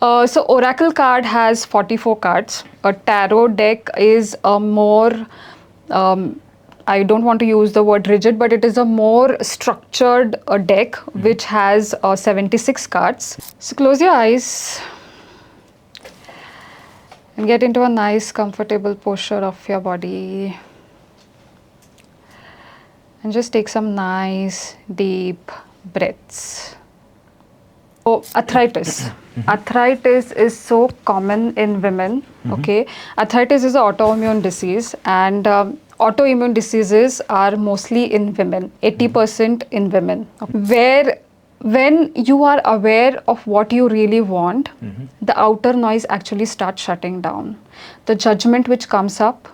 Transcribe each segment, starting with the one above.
So Oracle card has 44 cards. A tarot deck is a more, I don't want to use the word rigid, but it is a more structured deck which has 76 cards. So close your eyes and get into a nice comfortable posture of your body. And just take some nice deep breaths. So arthritis. Arthritis is so common in women. Okay, arthritis is an autoimmune disease, and autoimmune diseases are mostly in women. 80% in women. Where when you are aware of what you really want, the outer noise actually starts shutting down. The judgment which comes up,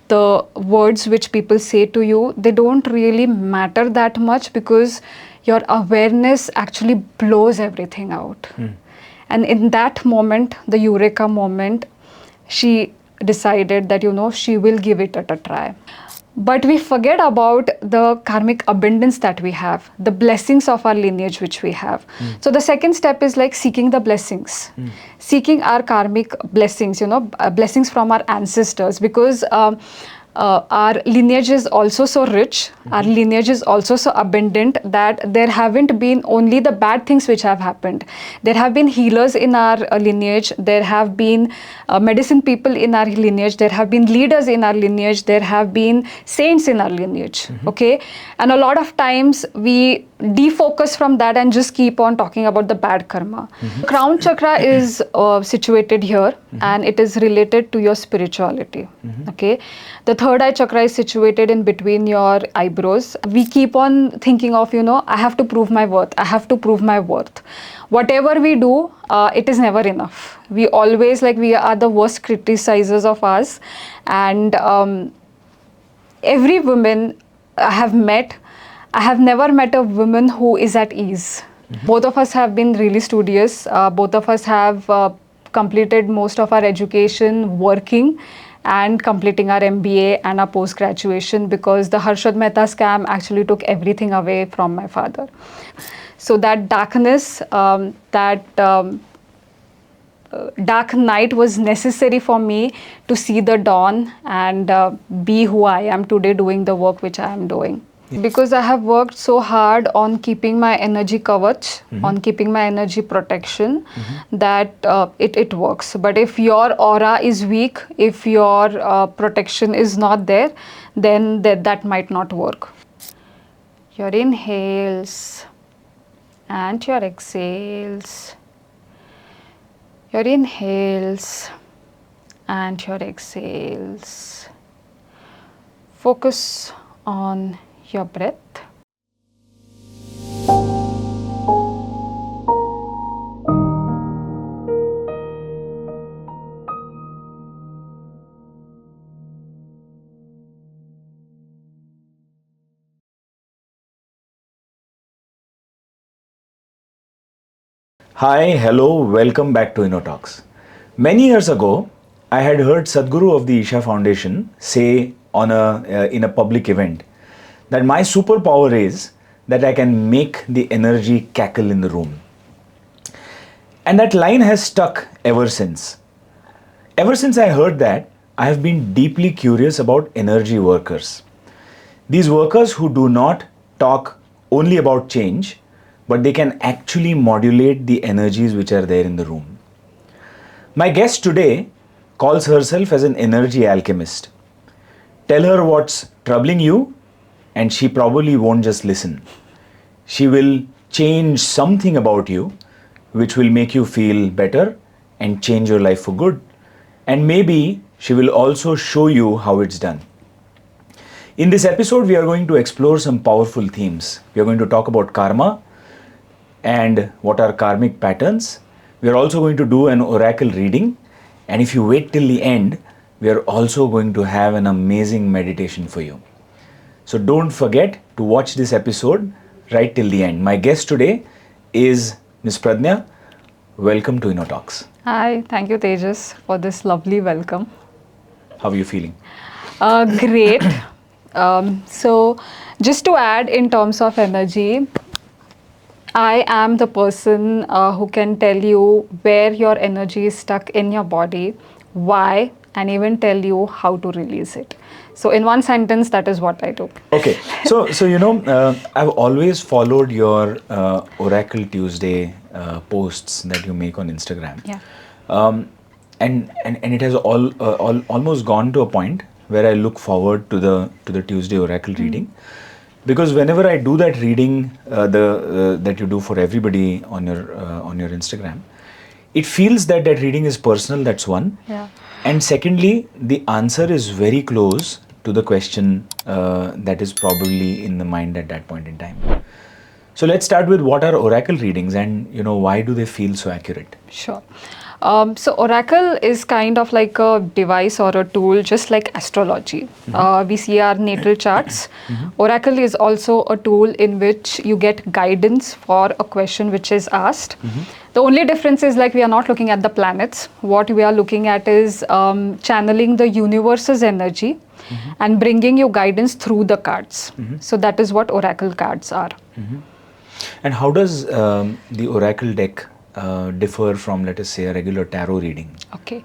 the words which people say to you, they don't really matter that much because your awareness actually blows everything out. And in that moment, the eureka moment, she decided that, she will give it a try. But we forget about the karmic abundance that we have, the blessings of our lineage which we have. So the second step is like seeking the blessings, seeking our karmic blessings, blessings from our ancestors, because our lineage is also so rich, our lineage is also so abundant that there haven't been only the bad things which have happened. There have been healers in our lineage, there have been medicine people in our lineage, there have been leaders in our lineage, there have been saints in our lineage, okay? And a lot of times we defocus from that and just keep on talking about the bad karma. Crown chakra is situated here, and it is related to your spirituality, okay? The third eye chakra is situated in between your eyebrows. We keep on thinking of, I have to prove my worth, I have to prove my worth. Whatever we do, it is never enough. We always, we are the worst criticizers of us. And every woman I have met, I have never met a woman who is at ease. Both of us have been really studious. Both of us have completed most of our education working and completing our MBA and our post-graduation, because the Harshad Mehta scam actually took everything away from my father. So that darkness, dark night was necessary for me to see the dawn and be who I am today, doing the work which I am doing. Because I have worked so hard on keeping my energy kavach, on keeping my energy protection, that it works. But if your aura is weak, if your protection is not there, then that might not work. Your inhales and your exhales. Your inhales and your exhales. Focus on your breath. Hi, hello, welcome back to Innotalks. Many years ago, I had heard Sadhguru of the Isha Foundation say in a public event that my superpower is that I can make the energy cackle in the room. And that line has stuck ever since. Ever since I heard that, I have been deeply curious about energy workers. These workers who do not talk only about change, but they can actually modulate the energies which are there in the room. My guest today calls herself as an energy alchemist. Tell her what's troubling you, and she probably won't just listen. She will change something about you which will make you feel better and change your life for good. And maybe she will also show you how it's done. In this episode, we are going to explore some powerful themes. We are going to talk about karma and what are karmic patterns. We are also going to do an oracle reading. And if you wait till the end, we are also going to have an amazing meditation for you. So don't forget to watch this episode right till the end. My guest today is Ms. Pradnya. Welcome to Innotalks. Hi, thank you Tejas for this lovely welcome. How are you feeling? Great. So just to add in terms of energy, I am the person who can tell you where your energy is stuck in your body, why, and even tell you how to release it. So, in one sentence, that is what I do. Okay, so I've always followed your Oracle Tuesday posts that you make on Instagram. Yeah. And it has almost gone to a point where I look forward to the Tuesday Oracle reading, because whenever I do that reading, that you do for everybody on your Instagram, it feels that reading is personal. That's one. Yeah. And secondly, the answer is very close to the question that is probably in the mind at that point in time. So let's start with what are Oracle readings, and why do they feel so accurate? Sure. So Oracle is kind of like a device or a tool, just like astrology. We see our natal charts. Oracle is also a tool in which you get guidance for a question which is asked. The only difference is, like, we are not looking at the planets. What we are looking at is channeling the universe's energy and bringing you guidance through the cards. So that is what Oracle cards are. And how does the Oracle deck differ from, let us say, a regular tarot reading? Okay.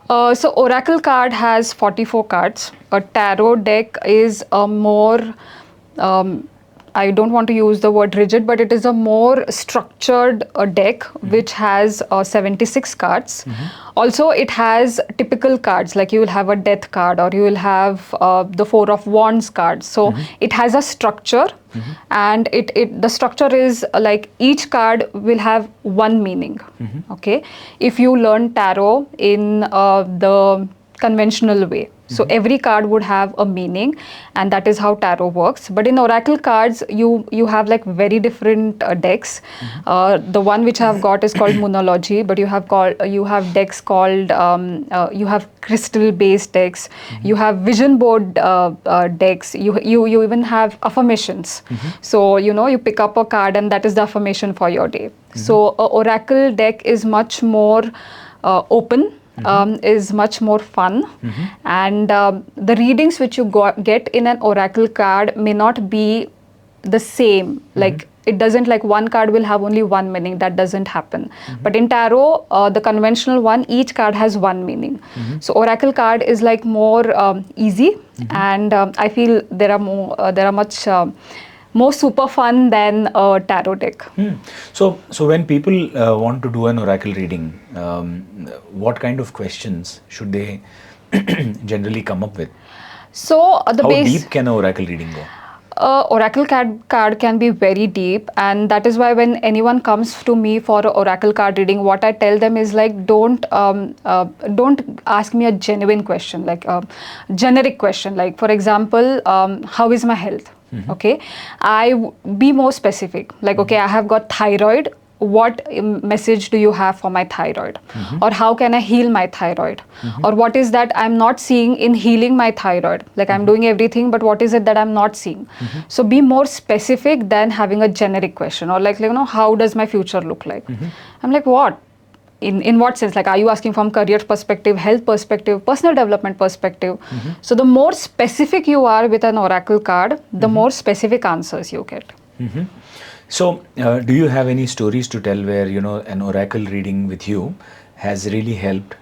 So Oracle card has 44 cards. A tarot deck is a more, I don't want to use the word rigid, but it is a more structured deck which has 76 cards. Also, it has typical cards, like you will have a death card, or you will have the Four of Wands card. So it has a structure, and the structure is like each card will have one meaning. Okay, if you learn tarot in the conventional way, so every card would have a meaning, and that is how tarot works. But in Oracle cards, you have like very different decks. The one which I've got is called Moonology, but you have decks called you have crystal based decks, you have vision board decks, you even have affirmations. So you pick up a card and that is the affirmation for your day. So a Oracle deck is much more open. Is much more fun, and the readings which you get in an Oracle card may not be the same. Like, it doesn't, like one card will have only one meaning. That doesn't happen. But in tarot, the conventional one, each card has one meaning. So Oracle card is like more easy, and I feel there are much more super fun than a tarot deck. So when people want to do an Oracle reading, what kind of questions should they generally come up with? So How deep can an Oracle reading go? Oracle card can be very deep, and that is why when anyone comes to me for an Oracle card reading, what I tell them is, like, don't ask me a genuine question, like a generic question, like, for example, how is my health? Okay, be more specific, like, okay, I have got thyroid. What message do you have for my thyroid? Or how can I heal my thyroid? Or what is that I'm not seeing in healing my thyroid? Like, I'm doing everything, but what is it that I'm not seeing? So be more specific than having a generic question, or like how does my future look like? I'm like, what? In what sense? Like, are you asking from career perspective, health perspective, personal development perspective? So the more specific you are with an Oracle card, the more specific answers you get. So, do you have any stories to tell where an Oracle reading with you has really helped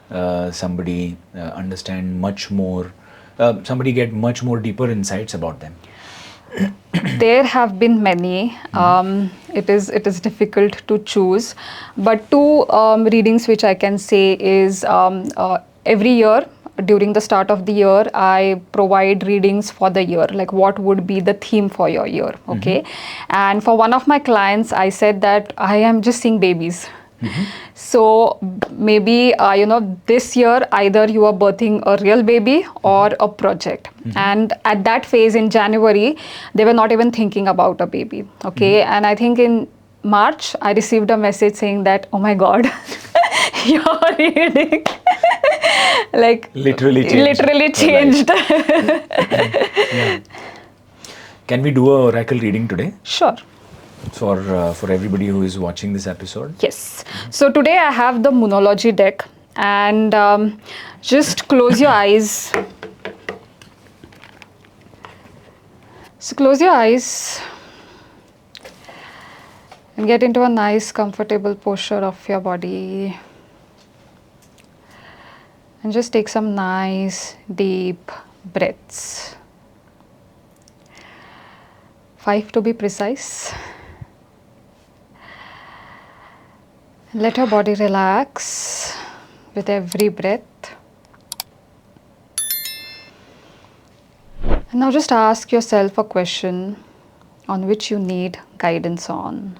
somebody understand much more, somebody get much more deeper insights about them? There have been many. It is difficult to choose, but two readings which I can say is every year during the start of the year, I provide readings for the year, like what would be the theme for your year. Okay, and for one of my clients, I said that I am just seeing babies. So maybe this year either you are birthing a real baby or a project. And at that phase in January, they were not even thinking about a baby. Okay, and I think in March I received a message saying that, oh my God, your reading like literally changed. Yeah. Can we do a Oracle reading today? Sure. For everybody who is watching this episode? Yes. So today I have the Moonology deck, and just close your eyes. So close your eyes. And get into a nice, comfortable posture of your body. And just take some nice, deep breaths. 5 to be precise. Let your body relax with every breath. And now just ask yourself a question on which you need guidance on.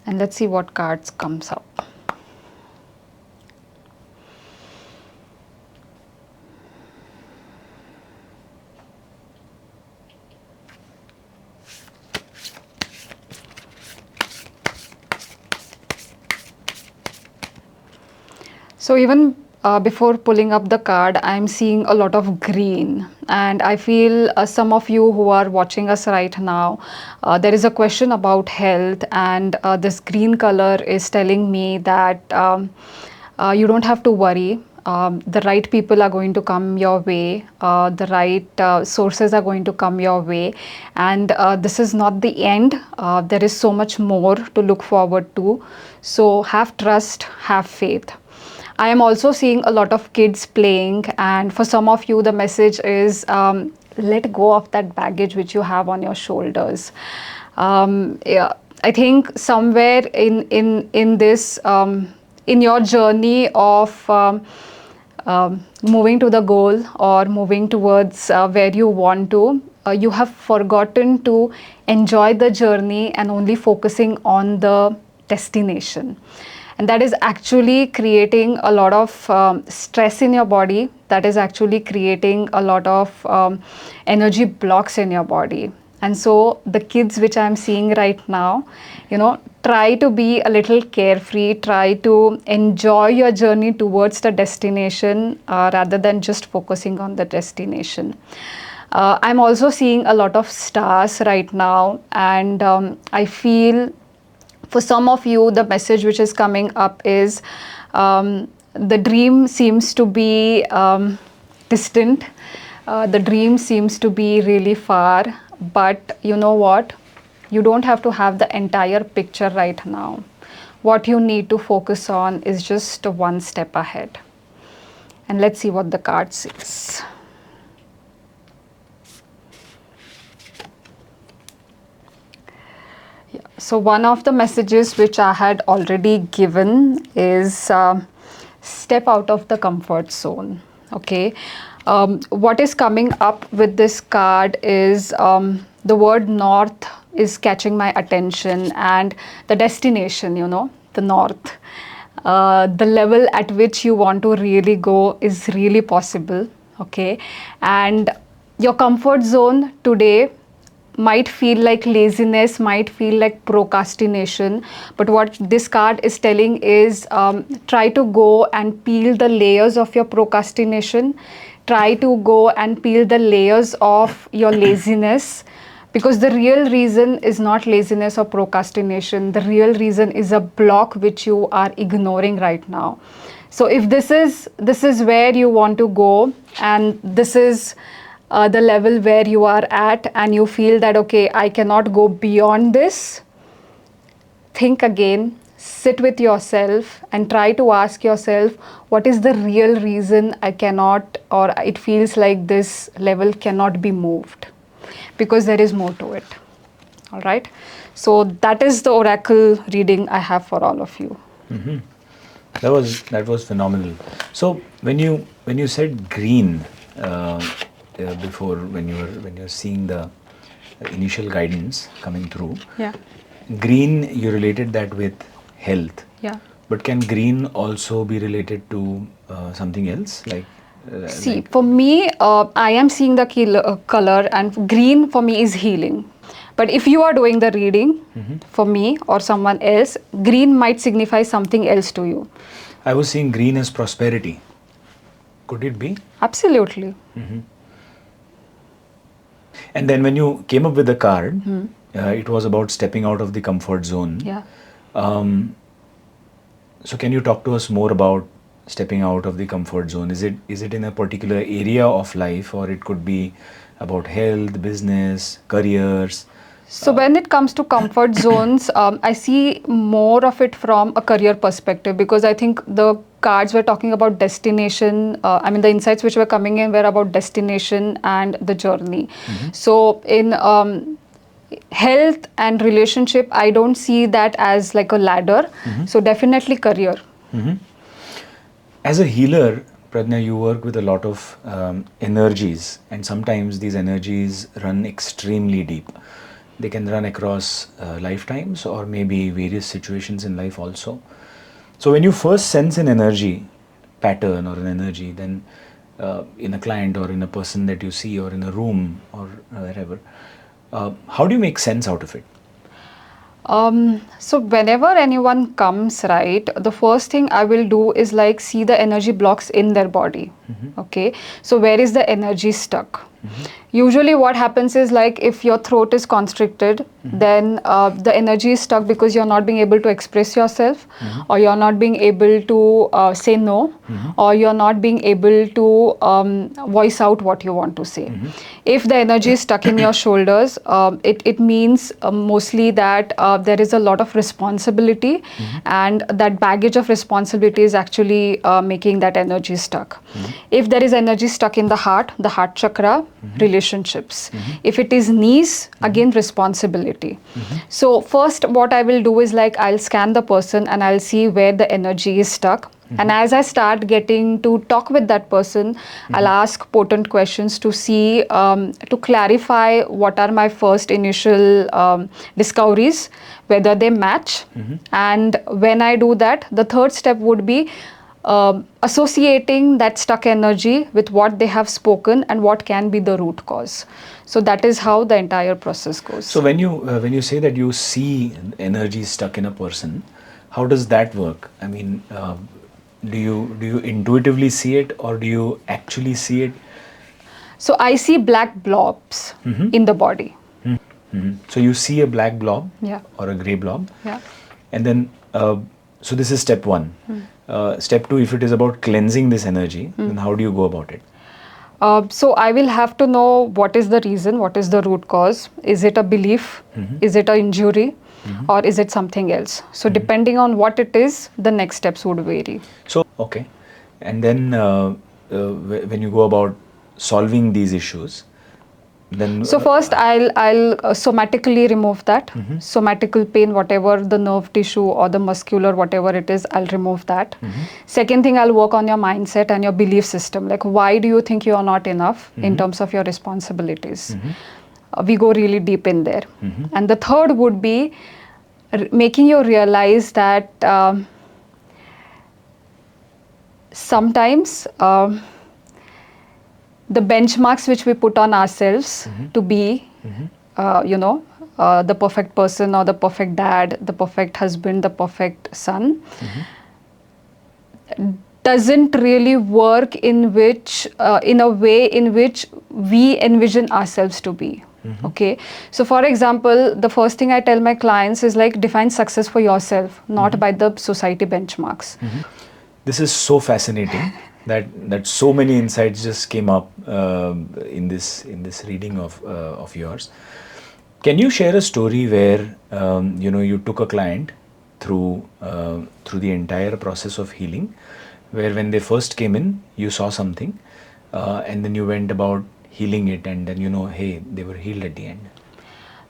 And let's see what cards comes up. So even before pulling up the card, I'm seeing a lot of green, and I feel some of you who are watching us right now, there is a question about health, and this green color is telling me that you don't have to worry. The right people are going to come your way, the right sources are going to come your way, and this is not the end. There is so much more to look forward to. So have trust, have faith. I am also seeing a lot of kids playing, and for some of you the message is let go of that baggage which you have on your shoulders. Yeah, I think somewhere in this in your journey of moving to the goal or moving towards where you want to, you have forgotten to enjoy the journey and only focusing on the destination. And that is actually creating a lot of stress in your body. That is actually creating a lot of energy blocks in your body. And so the kids which I'm seeing right now, try to be a little carefree, try to enjoy your journey towards the destination rather than just focusing on the destination. I'm also seeing a lot of stars right now, and I feel for some of you, the message which is coming up is the dream seems to be distant. The dream seems to be really far. But you know what? You don't have to have the entire picture right now. What you need to focus on is just one step ahead. And let's see what the card says. So one of the messages which I had already given is step out of the comfort zone. Okay. What is coming up with this card is the word north is catching my attention, and the destination, the north. The level at which you want to really go is really possible. Okay. And your comfort zone today might feel like laziness, might feel like procrastination, but what this card is telling is try to go and peel the layers of your procrastination, try to go and peel the layers of your laziness, because the real reason is not laziness or procrastination. The real reason is a block which you are ignoring right now. So if this is where you want to go, and this is the level where you are at, and you feel that, okay, I cannot go beyond this, think again, sit with yourself and try to ask yourself, what is the real reason I cannot, or it feels like this level cannot be moved, because there is more to it. All right. So that is the oracle reading I have for all of you. Mm-hmm. That was phenomenal. So when you said green, before, when you're seeing the initial guidance coming through, yeah, green, you related that with health. Yeah. But can green also be related to something else, like? See, for me, I am seeing the color, and green for me is healing. But if you are doing the reading, for me or someone else, green might signify something else to you. I was seeing green as prosperity. Could it be? Absolutely. Mm-hmm. And then when you came up with the card, it was about stepping out of the comfort zone. Yeah. So can you talk to us more about stepping out of the comfort zone? Is it in a particular area of life, or it could be about health, business, careers? So when it comes to comfort zones, I see more of it from a career perspective, because I think the cards were talking about destination. The insights which were coming in were about destination and the journey. So in health and relationship, I don't see that as like a ladder. So definitely career. As a healer, Pradnya, you work with a lot of energies, and sometimes these energies run extremely deep. They can run across lifetimes or maybe various situations in life also. So when you first sense an energy pattern or an energy, then in a client or in a person that you see or in a room or wherever, how do you make sense out of it? So whenever anyone comes, right, the first thing I will do is like see the energy blocks in their body. Okay, so where is the energy stuck? Usually what happens is like if your throat is constricted, then the energy is stuck because you're not being able to express yourself, or you're not being able to say no, or you're not being able to voice out what you want to say. If the energy is stuck in your shoulders, it means mostly that there is a lot of responsibility, and that baggage of responsibility is actually making that energy stuck. If there is energy stuck in the heart chakra, relationships. If it is knees, again responsibility. So first what I will do is like I'll scan the person and I'll see where the energy is stuck. And as I start getting to talk with that person, I'll ask potent questions to see, to clarify what are my first initial discoveries, whether they match. And when I do that, the third step would be associating that stuck energy with what they have spoken and what can be the root cause. So that is how the entire process goes. So when you say that you see energy stuck in a person, how does that work? I mean, do you intuitively see it, or do you actually see it? So I see black blobs in the body. So you see a black blob, Yeah. or a gray blob, Yeah. and then so this is step one. Step two, if it is about cleansing this energy, then how do you go about it? So I will have to know what is the reason, what is the root cause. Is it a belief? Is it an injury? Or is it something else? So depending on what it is, the next steps would vary. So, okay. And then when you go about solving these issues, then... So first I'll somatically remove that. Somatical pain, whatever the nerve tissue or the muscular, whatever it is, I'll remove that. Second thing, I'll work on your mindset and your belief system. Like, why do you think you are not enough in terms of your responsibilities? We go really deep in there. And the third would be making you realize that sometimes the benchmarks which we put on ourselves to be, the perfect person or the perfect dad, the perfect husband, the perfect son, doesn't really work in a way in which we envision ourselves to be. Okay, so for example, the first thing I tell my clients is like define success for yourself, not by the society benchmarks. This is so fascinating that so many insights just came up in this reading of yours. Can you share a story where you took a client through the entire process of healing, where when they first came in, you saw something, and then you went about healing it, and then hey, they were healed at the end?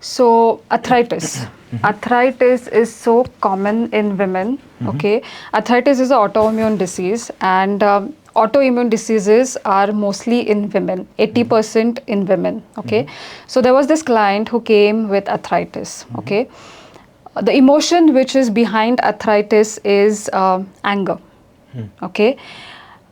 So arthritis. Arthritis is so common in women. Okay, arthritis is an autoimmune disease, and autoimmune diseases are mostly in women, 80% in women. Okay, so there was this client who came with arthritis. Okay, the emotion which is behind arthritis is anger. Okay,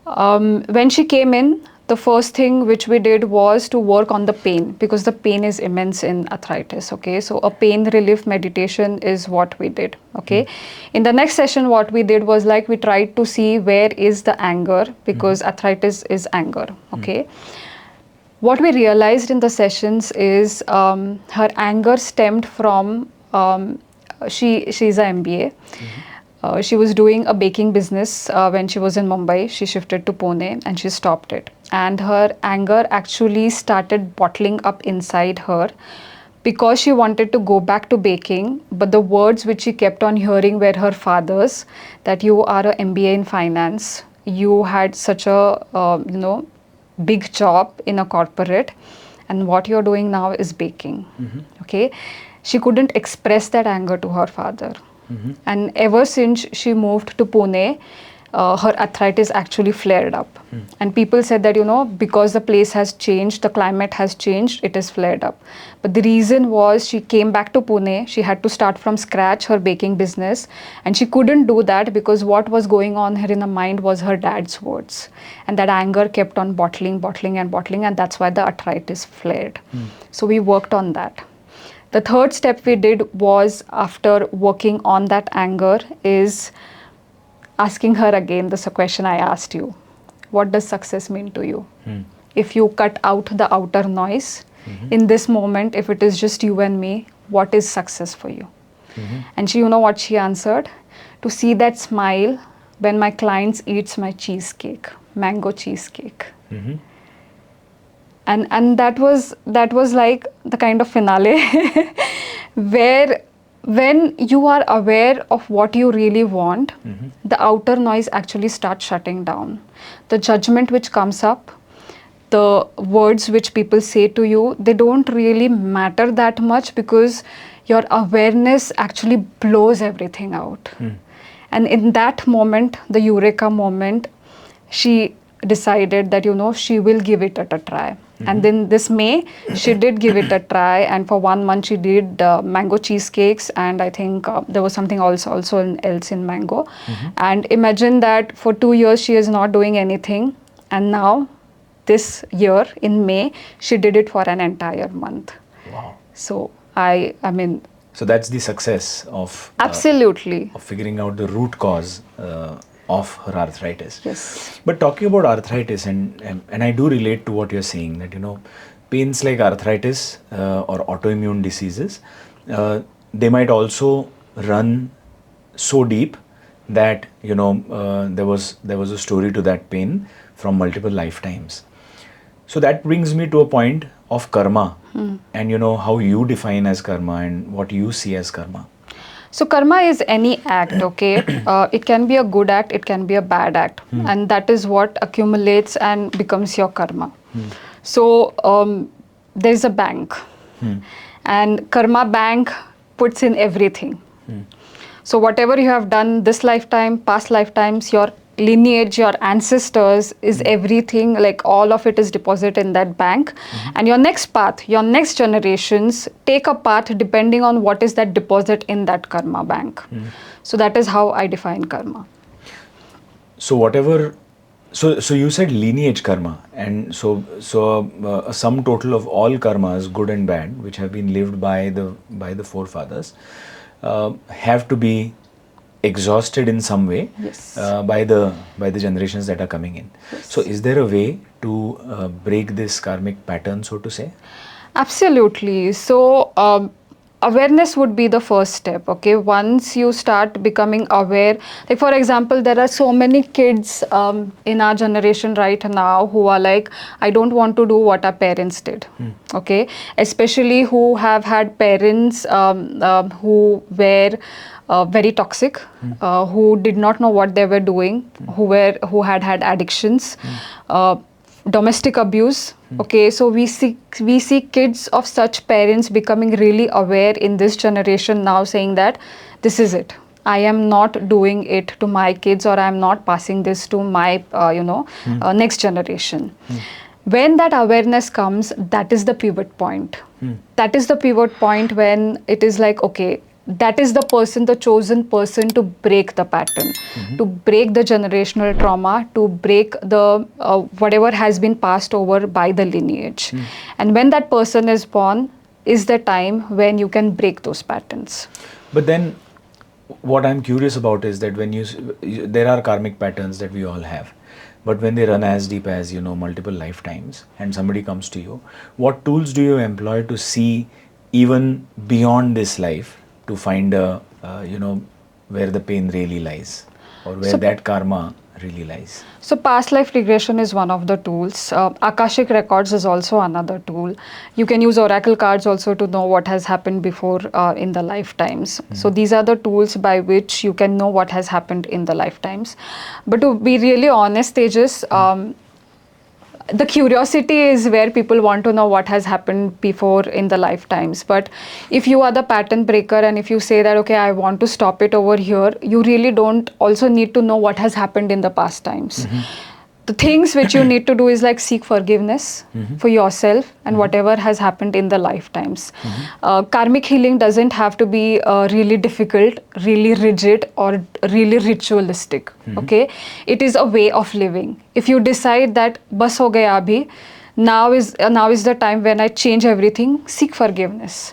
when she came in, the first thing which we did was to work on the pain, because the pain is immense in arthritis. Okay, so a pain relief meditation is what we did. Okay, in the next session, what we did was like we tried to see where is the anger, because arthritis is anger. Okay, what we realized in the sessions is her anger stemmed from she's an MBA. She was doing a baking business when she was in Mumbai. She shifted to Pune and she stopped it. And her anger actually started bottling up inside her because she wanted to go back to baking, but the words which she kept on hearing were her father's, that you are a MBA in finance, you had such a big job in a corporate, and what you're doing now is baking. Okay, she couldn't express that anger to her father. And ever since she moved to Pune, her arthritis actually flared up. And people said that, because the place has changed, the climate has changed, it is flared up. But the reason was she came back to Pune, she had to start from scratch her baking business, and she couldn't do that because what was going on her in the mind was her dad's words. And that anger kept on bottling, and that's why the arthritis flared. So we worked on that. The third step we did was, after working on that anger, is asking her again the question I asked you. What does success mean to you? If you cut out the outer noise, in this moment, if it is just you and me, what is success for you? And she, what she answered? To see that smile when my clients eats my cheesecake, mango cheesecake. And that was like the kind of finale where when you are aware of what you really want, the outer noise actually starts shutting down. The judgment which comes up, the words which people say to you, they don't really matter that much because your awareness actually blows everything out. And in that moment, the eureka moment, she decided that, she will give it a try. And then this May, she did give it a try, and for 1 month she did mango cheesecakes, and I think there was something else in mango. And imagine that for 2 years she is not doing anything, and now this year in May she did it for an entire month. Wow. So I mean. So that's the success of absolutely of figuring out the root cause of her arthritis. Yes. But talking about arthritis, and I do relate to what you're saying, that pains like arthritis or autoimmune diseases, they might also run so deep that there was a story to that pain from multiple lifetimes. So that brings me to a point of karma, and how you define as karma and what you see as karma. So karma is any act, okay? It can be a good act, it can be a bad act. And that is what accumulates and becomes your karma. So there's a bank. And karma bank puts in everything. So whatever you have done this lifetime, past lifetimes, your lineage, your ancestors, is everything, like all of it is deposited in that bank. And your next path, your next generations take a path depending on what is that deposit in that karma bank. So that is how I define karma. So whatever, so you said lineage karma, and so a sum total of all karmas, good and bad, which have been lived by the forefathers, have to be exhausted in some way. Yes. by the generations that are coming in. Yes. So is there a way to break this karmic pattern, so to say? Absolutely. So awareness would be the first step, okay? Once you start becoming aware, like for example, there are so many kids in our generation right now who are like, I don't want to do what our parents did, okay? Especially who have had parents who were very toxic, who did not know what they were doing, who had addictions, domestic abuse. Okay, so we see kids of such parents becoming really aware in this generation now, saying that this is it. I am not doing it to my kids, or I am not passing this to my next generation. When that awareness comes, that is the pivot point. That is the pivot point when it is like, okay, that is the chosen person to break the pattern, to break the generational trauma, to break the whatever has been passed over by the lineage. And when that person is born is the time when you can break those patterns. But then what I'm curious about is that when there are karmic patterns that we all have, but when they run as deep as multiple lifetimes, and somebody comes to you, what tools do you employ to see even beyond this life, to find where the pain really lies, or where that karma really lies? So past life regression is one of the tools. Akashic records is also another tool. You can use oracle cards also to know what has happened before in the lifetimes. So these are the tools by which you can know what has happened in the lifetimes. But to be really honest, Tejas, the curiosity is where people want to know what has happened before in the lifetimes. But if you are the pattern breaker and if you say that, okay, I want to stop it over here, you really don't also need to know what has happened in the past times. The things which you need to do is like seek forgiveness for yourself and whatever has happened in the lifetimes. Karmic healing doesn't have to be really difficult, really rigid, or really ritualistic. Okay, it is a way of living. If you decide that bas ho gaya abhi, now is the time when I change everything, seek forgiveness.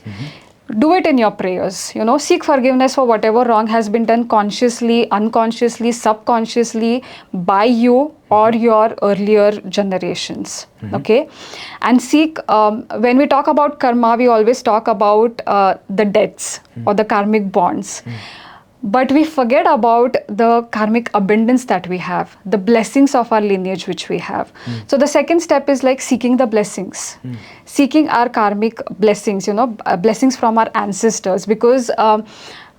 Do it in your prayers, seek forgiveness for whatever wrong has been done consciously, unconsciously, subconsciously by you or your earlier generations. Okay, and seek, when we talk about karma, we always talk about the debts or the karmic bonds. But we forget about the karmic abundance that we have, the blessings of our lineage which we have. So the second step is like seeking the blessings, seeking our karmic blessings, blessings from our ancestors, because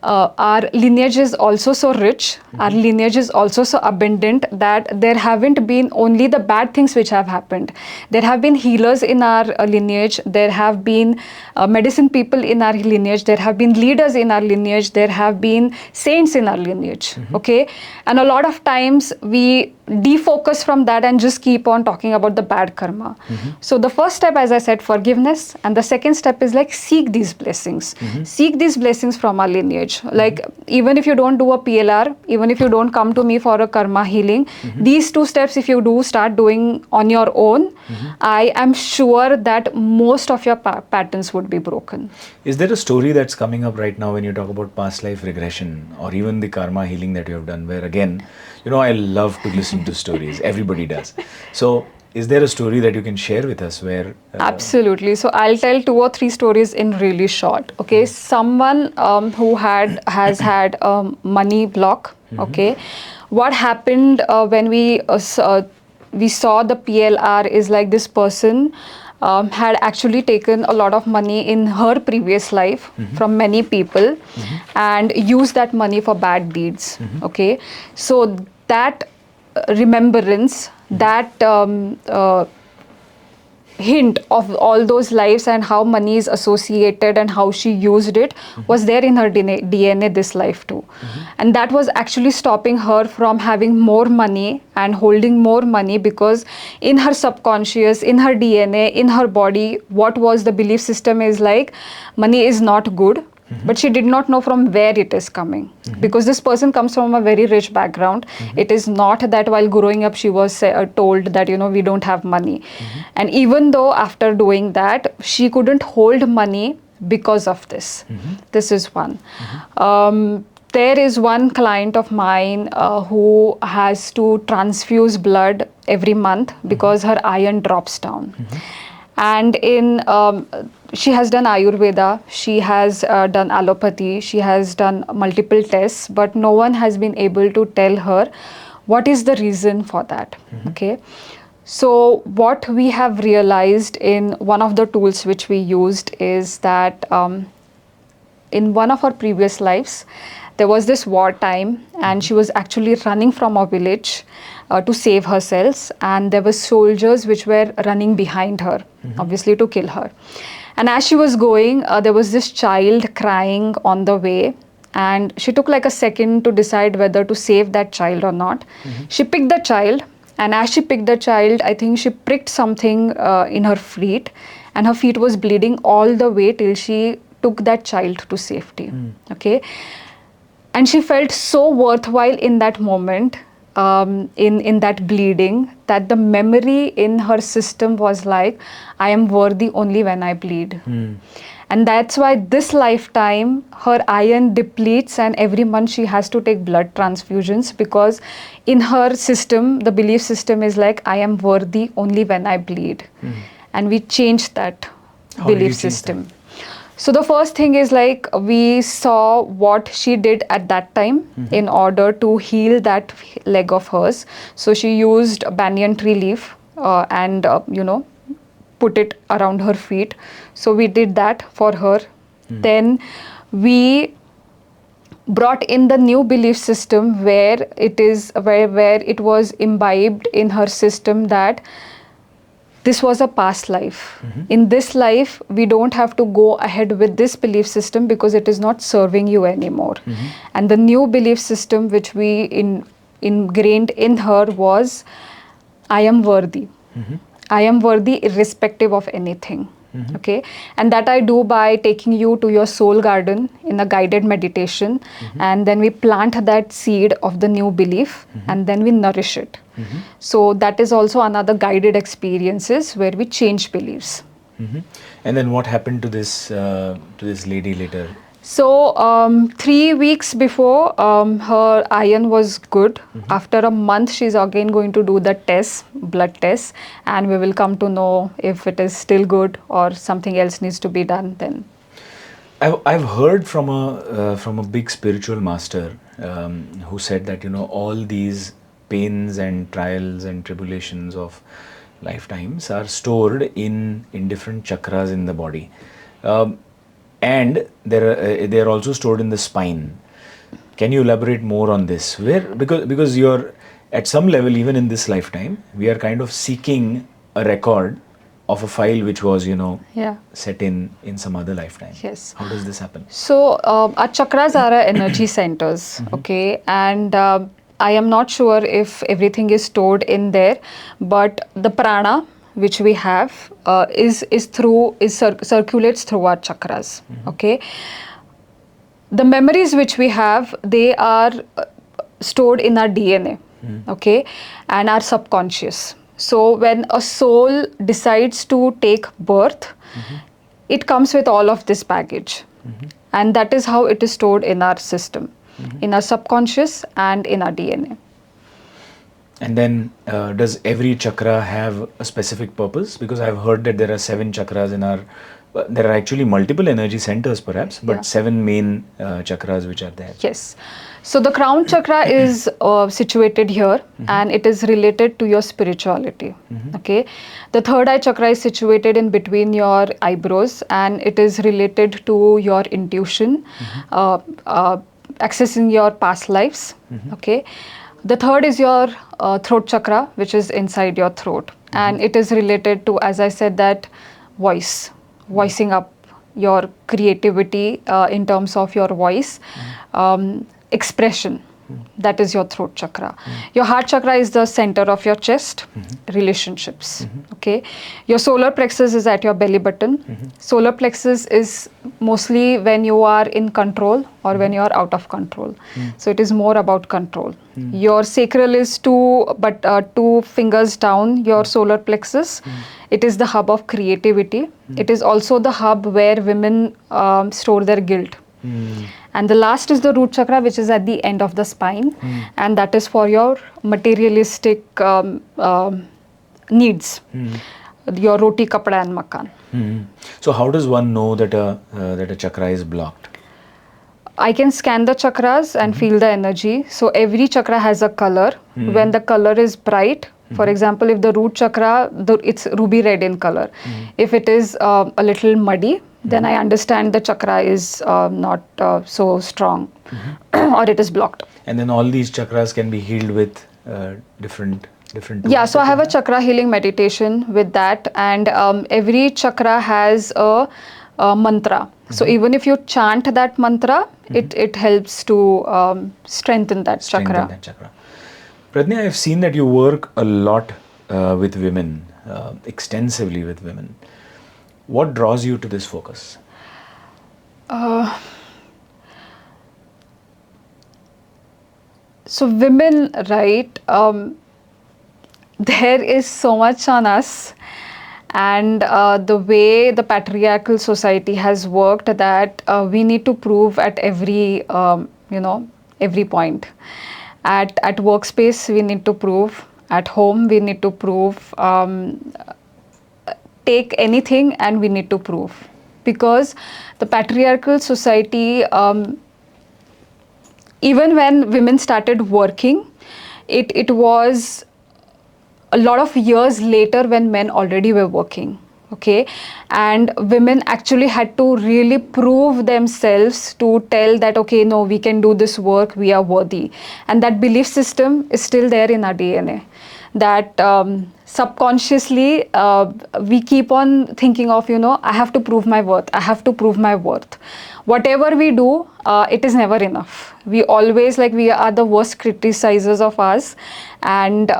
our lineage is also so rich, our lineage is also so abundant that there haven't been only the bad things which have happened. There have been healers in our lineage, there have been medicine people in our lineage, there have been leaders in our lineage, there have been saints in our lineage. Okay, and a lot of times we defocus from that and just keep on talking about the bad karma. So the first step, as I said, forgiveness, and the second step is like seek these blessings, seek these blessings from our lineage. Like even if you don't do a PLR, even if you don't come to me for a karma healing, these two steps if you do start doing on your own, I am sure that most of your patterns would be broken. Is there a story that's coming up right now when you talk about past life regression or even the karma healing that you have done, where again, I love to listen to stories. Everybody does. So is there a story that you can share with us where... Absolutely. So I'll tell 2 or 3 stories in really short. Okay. Someone who has had a money block. Okay. What happened when we saw the PLR is like this person had actually taken a lot of money in her previous life from many people and used that money for bad deeds. Okay. So that remembrance, that hint of all those lives and how money is associated and how she used it was there in her DNA this life too. And that was actually stopping her from having more money and holding more money, because in her subconscious, in her DNA, in her body, what was the belief system is like, money is not good. But she did not know from where it is coming, because this person comes from a very rich background. It is not that while growing up she was told that we don't have money, and even though after doing that she couldn't hold money because of this. This is one. There is one client of mine who has to transfuse blood every month because her iron drops down. And she has done Ayurveda, she has done allopathy, she has done multiple tests, but no one has been able to tell her what is the reason for that. Okay. So what we have realized in one of the tools which we used is that in one of her previous lives, there was this war time and she was actually running from a village to save herself, and there were soldiers which were running behind her, obviously to kill her. And as she was going, there was this child crying on the way, and she took like a second to decide whether to save that child or not. She picked the child, and as she picked the child, I think she pricked something in her feet, and her feet was bleeding all the way till she took that child to safety. Okay. And she felt so worthwhile in that moment, in that bleeding, that the memory in her system was like, I am worthy only when I bleed. And that's why this lifetime her iron depletes, and every month she has to take blood transfusions, because in her system the belief system is like, I am worthy only when I bleed. And we changed that belief system. So the first thing is like we saw what she did at that time in order to heal that leg of hers. So she used banyan tree leaf and put it around her feet. So we did that for her. Then we brought in the new belief system where it was imbibed in her system that this was a past life. In this life, we don't have to go ahead with this belief system because it is not serving you anymore. And the new belief system which we ingrained in her was, I am worthy. I am worthy irrespective of anything. Okay, and that I do by taking you to your soul garden in a guided meditation, and then we plant that seed of the new belief, and then we nourish it. So that is also another guided experiences where we change beliefs. And then what happened to this lady later? So 3 weeks before, her iron was good. After a month, she's again going to do the test, blood test, and we will come to know if it is still good or something else needs to be done then. I've heard from a big spiritual master who said that all these pains and trials and tribulations of lifetimes are stored in different chakras in the body. And they are also stored in the spine. Can you elaborate more on this? Because you're at some level, even in this lifetime, we are kind of seeking a record of a file which was set in some other lifetime. Yes. How does this happen? So our chakras are our energy centers, okay, and I am not sure if everything is stored in there, but the prana which we have circulates through our chakras. Okay, the memories which we have, they are stored in our DNA. Okay, and our subconscious. So when a soul decides to take birth, it comes with all of this baggage, and that is how it is stored in our system, in our subconscious and in our DNA. And then does every chakra have a specific purpose? Because I've heard that there are 7 chakras in our, there are actually multiple energy centers perhaps, but 7 main chakras which are there. Yes. So the crown chakra is situated here, and it is related to your spirituality. Okay. The third eye chakra is situated in between your eyebrows, and it is related to your intuition, accessing your past lives. Okay. The third is your throat chakra, which is inside your throat, and it is related to, as I said, that voicing up your creativity in terms of your voice, expression. That is your throat chakra. Your heart chakra is the center of your chest, relationships. Okay. Your solar plexus is at your belly button. Solar plexus is mostly when you are in control or when you are out of control. So it is more about control. Your sacral is 2 fingers down your solar plexus. It is the hub of creativity. It is also the hub where women store their guilt. And the last is the root chakra, which is at the end of the spine, and that is for your materialistic needs, your roti, kapda and makan. So how does one know that a chakra is blocked? I can scan the chakras and feel the energy. So every chakra has a color. When the color is bright, for example, if the root chakra, it's ruby red in color. If it is a little muddy, then I understand the chakra is not so strong or it is blocked. And then all these chakras can be healed with different tools. Yeah, so I have a chakra healing meditation with that, and every chakra has a mantra. So even if you chant that mantra, it helps to strengthen that chakra. Pradnya, I've seen that you work a lot with women, extensively with women. What draws you to this focus? So women, right, there is so much on us, and the way the patriarchal society has worked, that we need to prove at every every point. At workspace we need to prove, at home we need to prove, take anything and we need to prove. because the patriarchal society, even when women started working, it was a lot of years later when men already were working. Okay, and women actually had to really prove themselves to tell that, okay, no, we can do this work, we are worthy. And that belief system is still there in our DNA, that subconsciously we keep on thinking of, I have to prove my worth, I have to prove my worth. Whatever we do, it is never enough. We always, like, we are the worst criticizers of us. And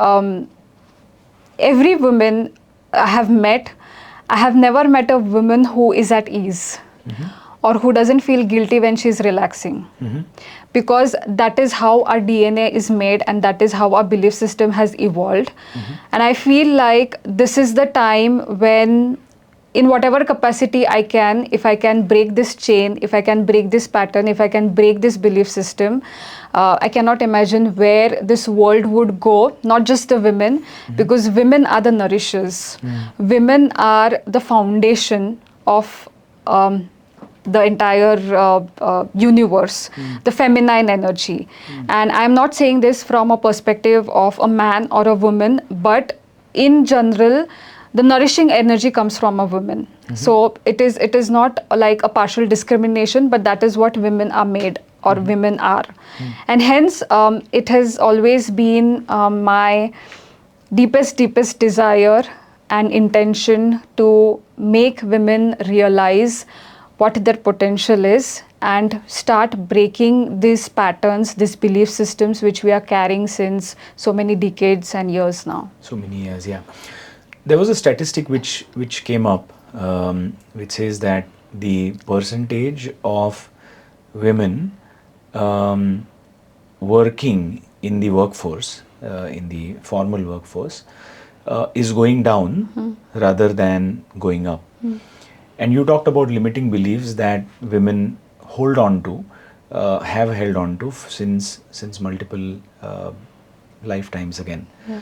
every woman I have never met a woman who is at ease, or who doesn't feel guilty when she's relaxing. Because that is how our DNA is made, and that is how our belief system has evolved. And I feel like this is the time when, in whatever capacity I can, if I can break this chain, if I can break this pattern, if I can break this belief system, I cannot imagine where this world would go. Not just the women, because women are the nourishers. Women are the foundation of the entire universe, the feminine energy. And I'm not saying this from a perspective of a man or a woman, but in general, the nourishing energy comes from a woman. So it is not like a partial discrimination, but that is what women are made, or women are. And hence, it has always been my deepest desire and intention to make women realize what their potential is, and start breaking these patterns, these belief systems which we are carrying since so many decades and years now. So many years, yeah. There was a statistic which came up, which says that the percentage of women working in the workforce, in the formal workforce, is going down rather than going up. And you talked about limiting beliefs that women hold on to, have held on to since multiple lifetimes again. Yeah.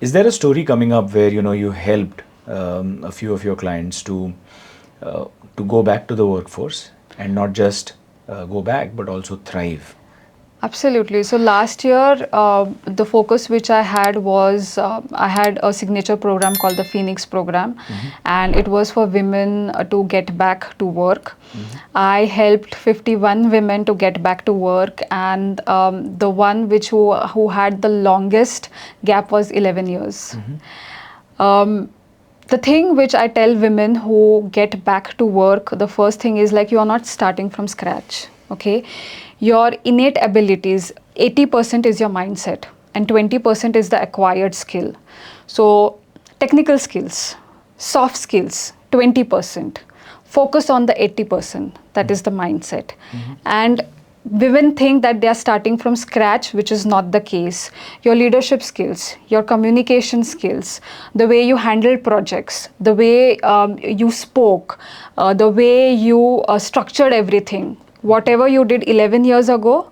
Is there a story coming up where you helped a few of your clients to go back to the workforce, and not just go back but also thrive? Absolutely. So last year, the focus which I had was, I had a signature program called the Phoenix program, and it was for women to get back to work. I helped 51 women to get back to work, and the one who had the longest gap was 11 years. The thing which I tell women who get back to work, the first thing is, like, you are not starting from scratch. Okay, your innate abilities, 80% is your mindset, and 20% is the acquired skill. So technical skills, soft skills, 20%. Focus on the 80%, that is the mindset. And women think that they are starting from scratch, which is not the case. Your leadership skills, your communication skills, the way you handle projects, the way you spoke, the way you structured everything, whatever you did 11 years ago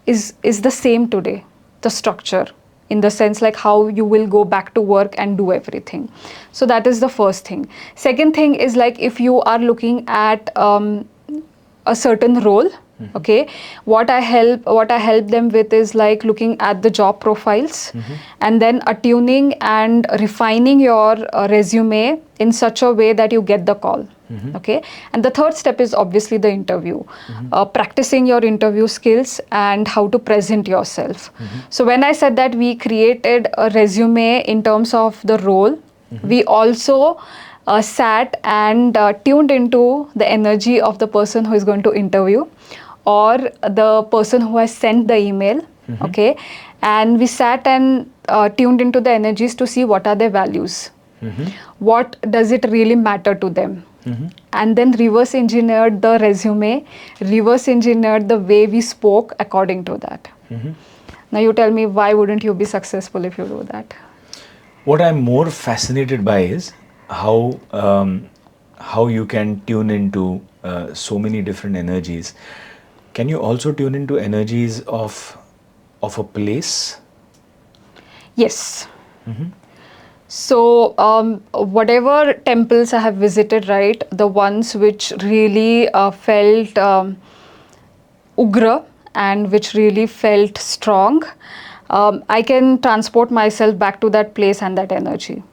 is the same today, the structure, in the sense like how you will go back to work and do everything. So that is the first thing. Second thing is, like, if you are looking at a certain role, okay, what I help them with is, like, looking at the job profiles, and then attuning and refining your resume in such a way that you get the call. Okay, and the third step is obviously the interview, practicing your interview skills and how to present yourself. So when I said that we created a resume in terms of the role, we also sat and tuned into the energy of the person who is going to interview, or the person who has sent the email. Okay, and we sat and tuned into the energies to see what are their values, what does it really matter to them. And then reverse engineered the resume, reverse engineered the way we spoke according to that. Now you tell me, why wouldn't you be successful if you do that? What I'm more fascinated by is how you can tune into so many different energies. Can you also tune into energies of a place? Yes. So, whatever temples I have visited, right, the ones which really felt ugra and which really felt strong, I can transport myself back to that place and that energy.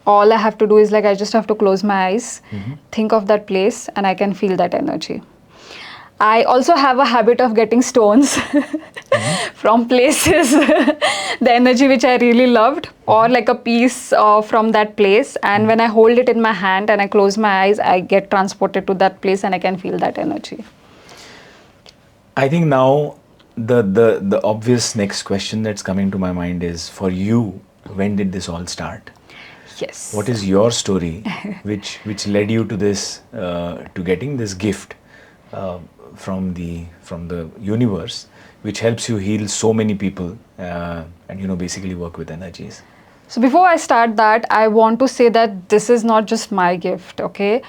All I have to do is like I just have to close my eyes, think of that place, and I can feel that energy. I also have a habit of getting stones from places, the energy which I really loved, or like a piece from that place. And when I hold it in my hand and I close my eyes, I get transported to that place and I can feel that energy. I think now the obvious next question that's coming to my mind is, for you, when did this all start? Yes. What is your story which led you to this, to getting this gift from the universe, which helps you heal so many people, and basically work with energies? So before I start that, I want to say that this is not just my gift, okay?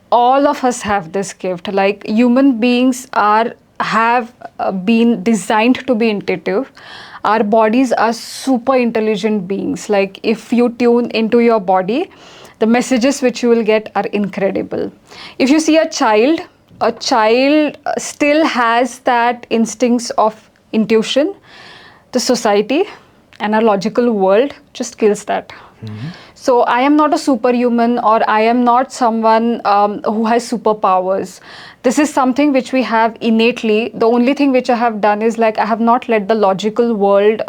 All of us have this gift. Like human beings have been designed to be intuitive. Our bodies are super intelligent beings. Like if you tune into your body, the messages which you will get are incredible. If you see a child still has that instincts of intuition. The society and our logical world just kills that. So I am not a superhuman, or I am not someone who has superpowers. This is something which we have innately. The only thing which I have done is like I have not let the logical world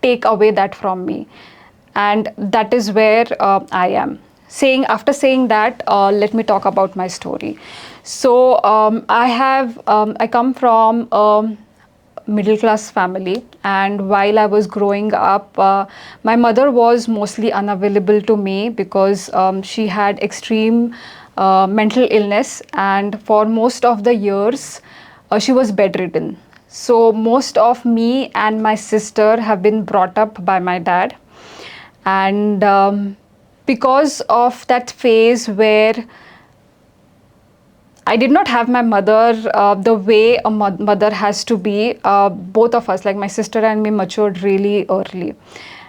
take away that from me, and that is where I am. After saying that, let me talk about my story. So I come from middle class family, and while I was growing up, my mother was mostly unavailable to me because she had extreme mental illness, and for most of the years she was bedridden. So most of me and my sister have been brought up by my dad, and because of that phase where I did not have my mother the way a mother has to be. Both of us, like my sister and me, matured really early.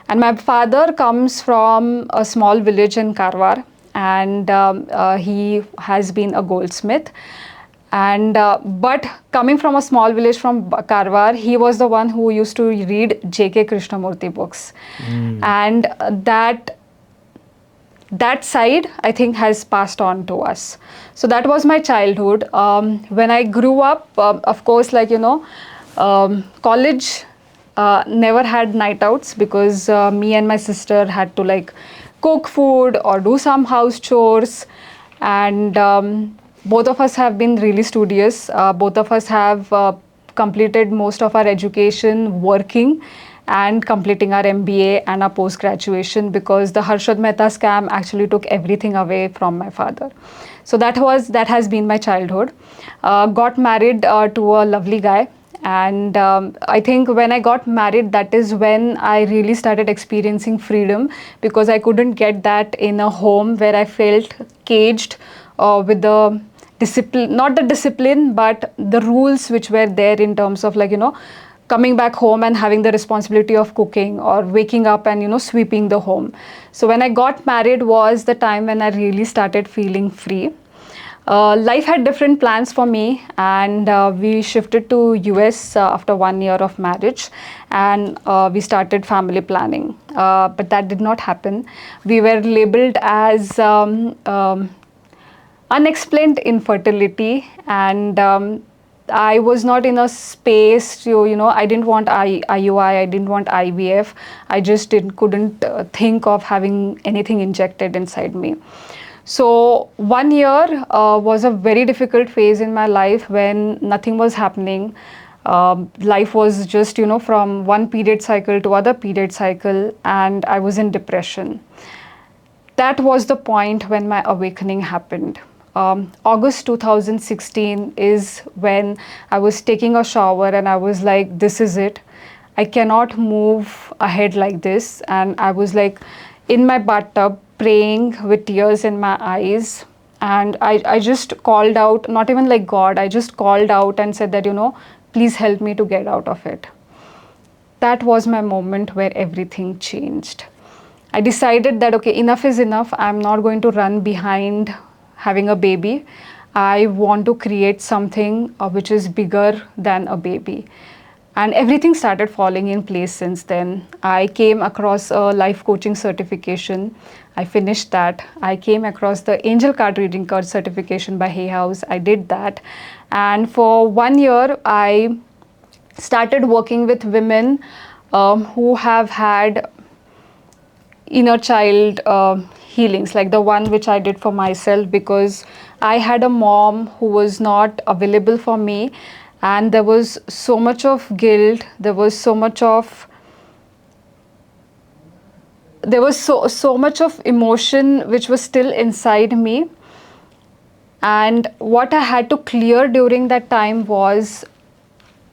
And my father comes from a small village in Karwar, and he has been a goldsmith. And but coming from a small village from Karwar, he was the one who used to read J.K. Krishnamurti books, and that side I think has passed on to us. So that was my childhood. When I grew up, of course, college never had night outs because me and my sister had to like cook food or do some house chores, and both of us have been really studious. Both of us have completed most of our education working and completing our MBA and our post-graduation, because the Harshad Mehta scam actually took everything away from my father. So that has been my childhood. Got married to a lovely guy, and I think when I got married, that is when I really started experiencing freedom, because I couldn't get that in a home where I felt caged with the discipline, not the discipline, but the rules which were there in terms of coming back home and having the responsibility of cooking or waking up and sweeping the home. So when I got married was the time when I really started feeling free. Life had different plans for me, and we shifted to US after 1 year of marriage, and we started family planning, but that did not happen. We were labeled as unexplained infertility, and I was not in a space to, I didn't want IUI, I didn't want IVF. I just couldn't think of having anything injected inside me. So 1 year was a very difficult phase in my life when nothing was happening. Life was just, from one period cycle to other period cycle, and I was in depression. That was the point when my awakening happened. August 2016 is when I was taking a shower and I was like, this is it. I cannot move ahead like this. And I was like in my bathtub praying with tears in my eyes. And I just called out, not even like God, I just called out and said that, please help me to get out of it. That was my moment where everything changed. I decided that, okay, enough is enough. I'm not going to run behind having a baby. I want to create something which is bigger than a baby. And everything started falling in place since then. I came across a life coaching certification. I finished that. I came across the angel card reading card certification by Hay House. I did that. And for 1 year, I started working with women who have had inner child healings, like the one which I did for myself, because I had a mom who was not available for me, and there was so much of guilt, there was so much of emotion which was still inside me. And what I had to clear during that time was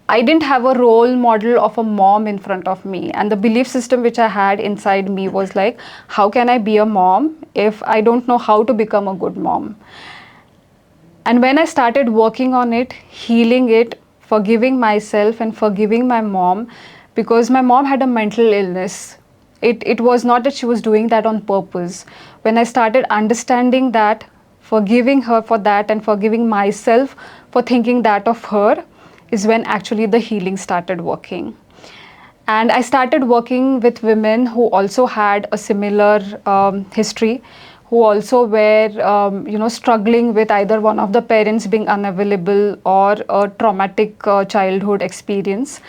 I didn't have a role model of a mom in front of me. And the belief system which I had inside me was like, how can I be a mom if I don't know how to become a good mom? And when I started working on it, healing it, forgiving myself and forgiving my mom, because my mom had a mental illness. It was not that she was doing that on purpose. When I started understanding that, forgiving her for that and forgiving myself for thinking that of her, is when actually the healing started working. And I started working with women who also had a similar history, who also were struggling with either one of the parents being unavailable or a traumatic childhood experience.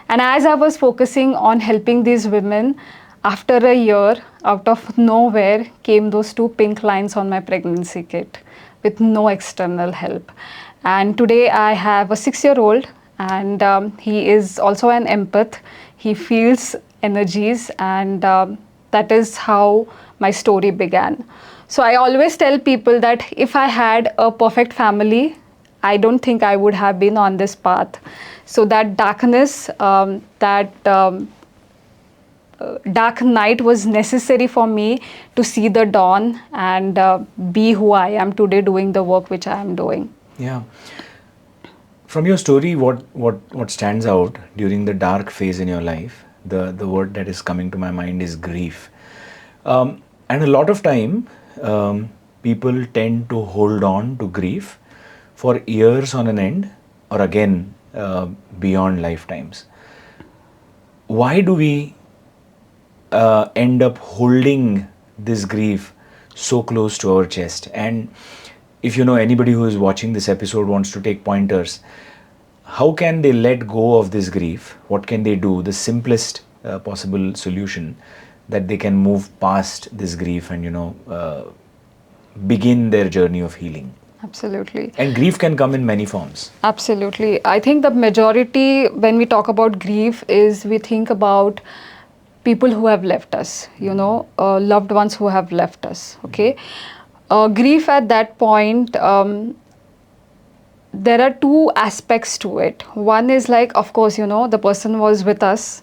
And as I was focusing on helping these women, after a year, out of nowhere came those 2 pink lines on my pregnancy kit with no external help. And today I have a 6-year-old, and he is also an empath. He feels energies, and that is how my story began. So I always tell people that if I had a perfect family, I don't think I would have been on this path. So that darkness, dark night was necessary for me to see the dawn and be who I am today, doing the work which I am doing. Yeah. From your story, what stands out during the dark phase in your life, the word that is coming to my mind is grief. And a lot of time, people tend to hold on to grief for years on an end, or again, beyond lifetimes. Why do we end up holding this grief so close to our chest? And if anybody who is watching this episode wants to take pointers, how can they let go of this grief? What can they do? The simplest possible solution that they can move past this grief and begin their journey of healing. Absolutely. And grief can come in many forms. Absolutely. I think the majority, when we talk about grief, is we think about people who have left us, loved ones who have left us. Okay. Grief at that point, there are 2 aspects to it. One is like, of course, the person was with us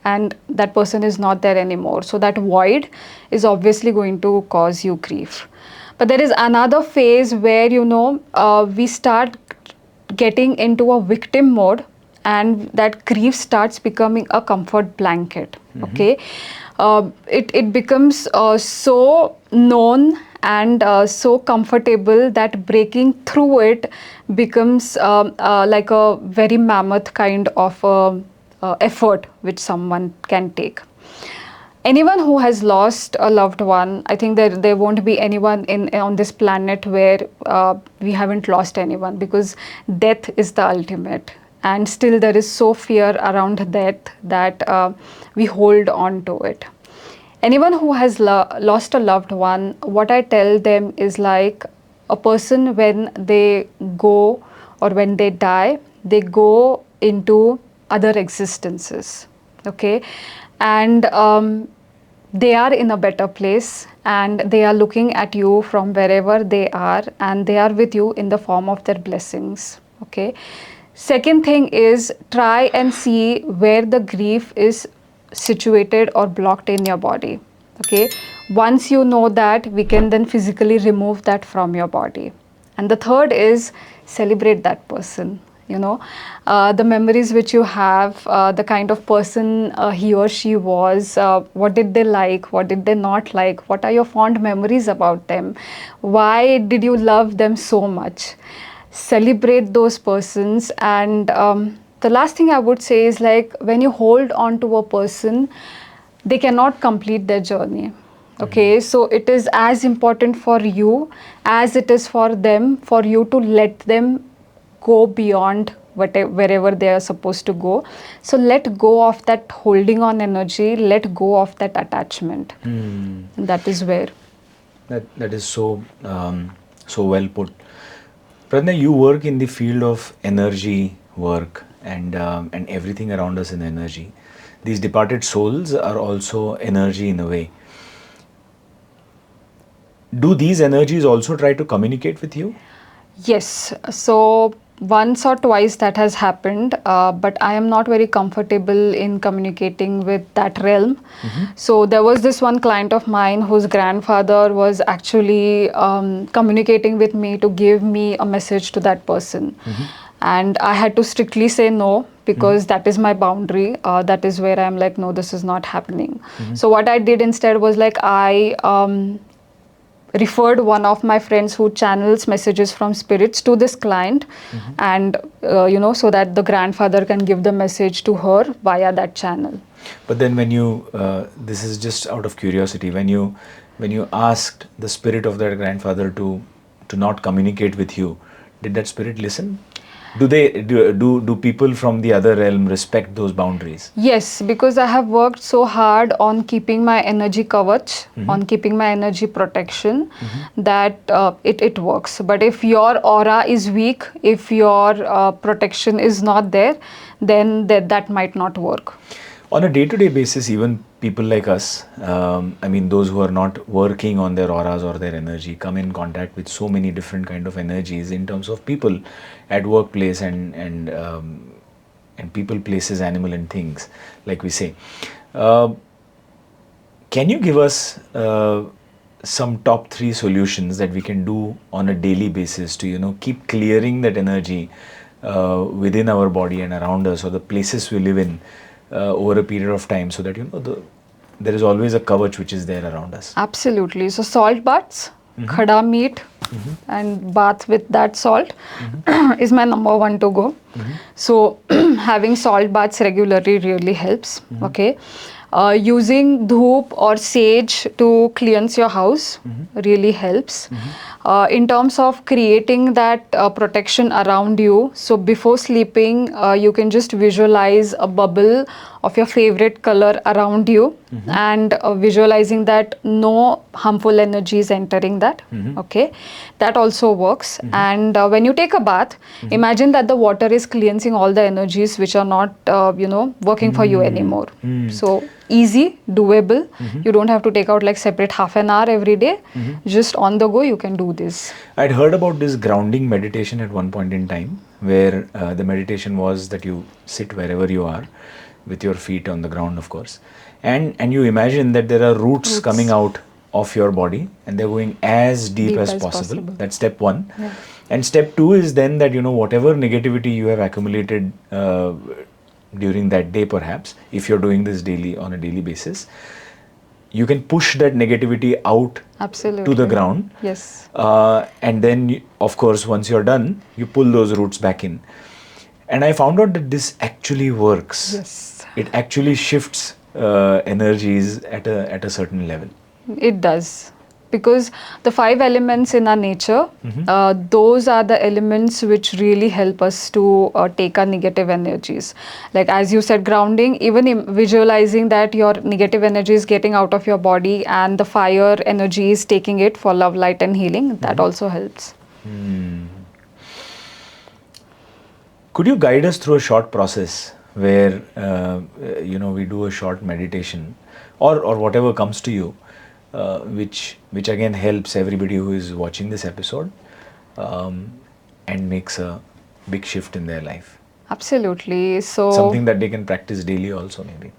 and that person is not there anymore. So that void is obviously going to cause you grief. But there is another phase where, we start getting into a victim mode, and that grief starts becoming a comfort blanket. Mm-hmm. Okay. It becomes so known and so comfortable that breaking through it becomes like a very mammoth kind of effort which someone can take. Anyone who has lost a loved one, I think there won't be anyone on this planet where we haven't lost anyone, because death is the ultimate. And still there is so fear around death that we hold on to it. Anyone who has lost a loved one, what I tell them is like a person, when they go or when they die, they go into other existences. Okay. And they are in a better place, and they are looking at you from wherever they are, and they are with you in the form of their blessings. Okay. Second thing is, try and see where the grief is situated or blocked in your body. Okay. Once you know that, we can then physically remove that from your body. And the third is, celebrate that person. the memories which you have, the kind of person he or she was, what did they like, what did they not like, what are your fond memories about them, why did you love them so much. Celebrate those persons. And the last thing I would say is, like, when you hold on to a person, they cannot complete their journey. Okay, so it is as important for you as it is for them, for you to let them go beyond wherever they are supposed to go. So let go of that holding on energy, let go of that attachment. And that is where. That is so so well put. Pradnya, you work in the field of energy work and everything around us in energy. These departed souls are also energy in a way. Do these energies also try to communicate with you? Yes. So once or twice that has happened, but I am not very comfortable in communicating with that realm. So there was this one client of mine whose grandfather was actually communicating with me to give me a message to that person. And I had to strictly say no, because that is my boundary. That is where I'm like, no, this is not happening. So what I did instead was, like, I referred one of my friends who channels messages from spirits to this client, and so that the grandfather can give the message to her via that channel. But then when you this is just out of curiosity, when you asked the spirit of that grandfather to not communicate with you, did that spirit listen? Do people from the other realm respect those boundaries? Yes, because I have worked so hard on keeping my energy kavach, on keeping my energy protection, that it works. But if your aura is weak, if your protection is not there, then that might not work. On a day-to-day basis, even people like us, those who are not working on their auras or their energy, come in contact with so many different kind of energies in terms of people at workplace and people, places, animal and things, like we say. Can you give us some top 3 solutions that we can do on a daily basis to keep clearing that energy within our body and around us, or the places we live in, over a period of time, so that there is always a kavach which is there around us? Absolutely. So salt baths, khada meat, and bath with that salt is my number one to go. So having salt baths regularly really helps. Okay. Using dhoop or sage to cleanse your house really helps. In terms of creating that protection around you, so before sleeping, you can just visualize a bubble of your favorite color around you, and visualizing that no harmful energy is entering that. Okay, that also works. And when you take a bath, imagine that the water is cleansing all the energies which are not working for you anymore. So easy, doable. You don't have to take out like separate half an hour every day. Just on the go you can do this. I'd heard about this grounding meditation at one point in time, where the meditation was that you sit wherever you are, with your feet on the ground, of course, and you imagine that there are roots coming out of your body, and they're going as deep as possible. That's step 1. Yeah. And step 2 is then that whatever negativity you have accumulated during that day, perhaps, if you're doing this daily, on a daily basis, you can push that negativity out to the ground. Yes. And then, of course, once you're done, you pull those roots back in. And I found out that this actually works. Yes. It actually shifts energies at a certain level. It does. Because the 5 elements in our nature, those are the elements which really help us to take our negative energies. Like as you said, grounding, even visualizing that your negative energy is getting out of your body and the fire energy is taking it for love, light and healing, that also helps. Could you guide us through a short process where we do a short meditation or whatever comes to you, which again helps everybody who is watching this episode and makes a big shift in their life? Absolutely. So something that they can practice daily also, maybe.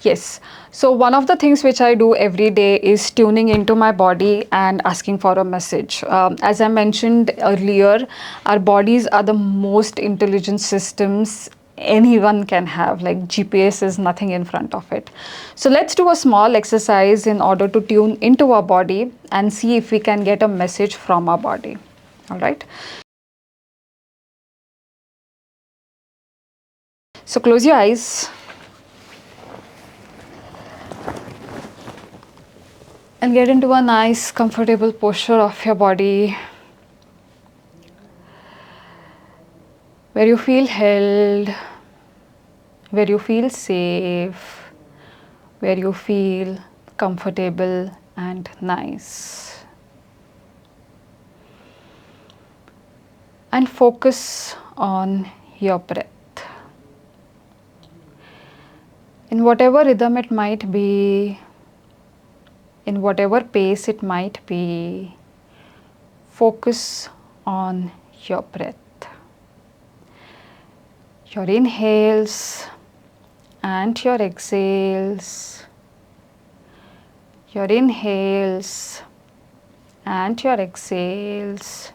Yes. So one of the things which I do every day is tuning into my body and asking for a message. As I mentioned earlier, our bodies are the most intelligent systems anyone can have. Like GPS is nothing in front of it. So let's do a small exercise in order to tune into our body and see if we can get a message from our body. All right. So close your eyes. And get into a nice, comfortable posture of your body where you feel held, where you feel safe, where you feel comfortable and nice. And focus on your breath. In whatever rhythm it might be, in whatever pace it might be, focus on your breath. Your inhales and your exhales. Your inhales and your exhales.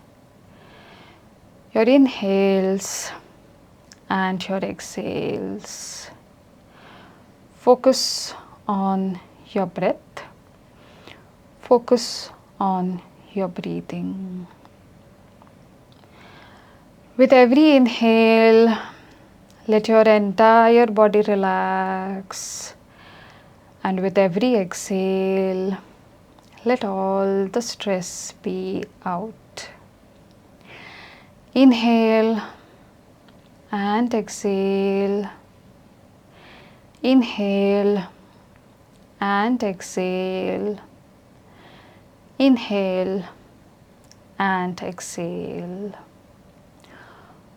Your inhales and your exhales. Focus on your breath. Focus on your breathing. With every inhale, let your entire body relax. And with every exhale, let all the stress be out. Inhale and exhale. Inhale and exhale. Inhale and exhale.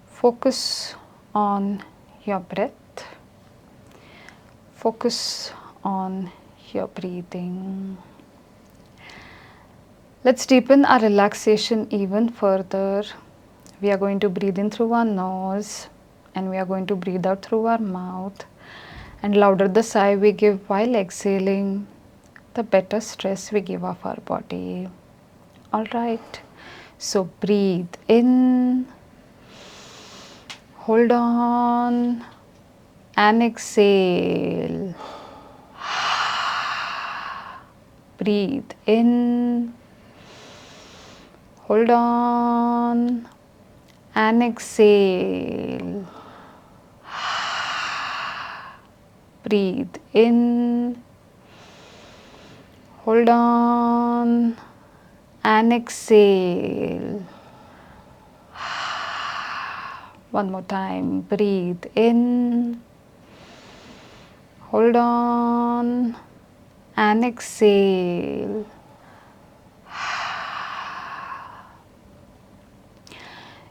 Focus on your breath. Focus on your breathing. Let's deepen our relaxation even further. We are going to breathe in through our nose and we are going to breathe out through our mouth. And louder the sigh we give while exhaling, the better stress we give off our body. Alright, so breathe in, hold on, and exhale. Breathe in, hold on, and exhale. Breathe in, hold on, and exhale. One more time. Breathe in, hold on, and exhale.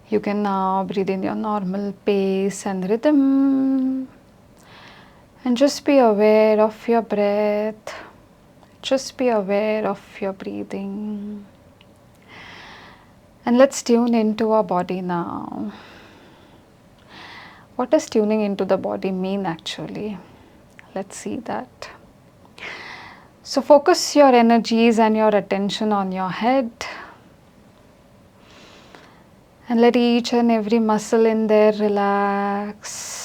You can now breathe in your normal pace and rhythm. And just be aware of your breath. Just be aware of your breathing. And let's tune into our body now. What does tuning into the body mean actually? Let's see that. So focus your energies and your attention on your head. And let each and every muscle in there relax.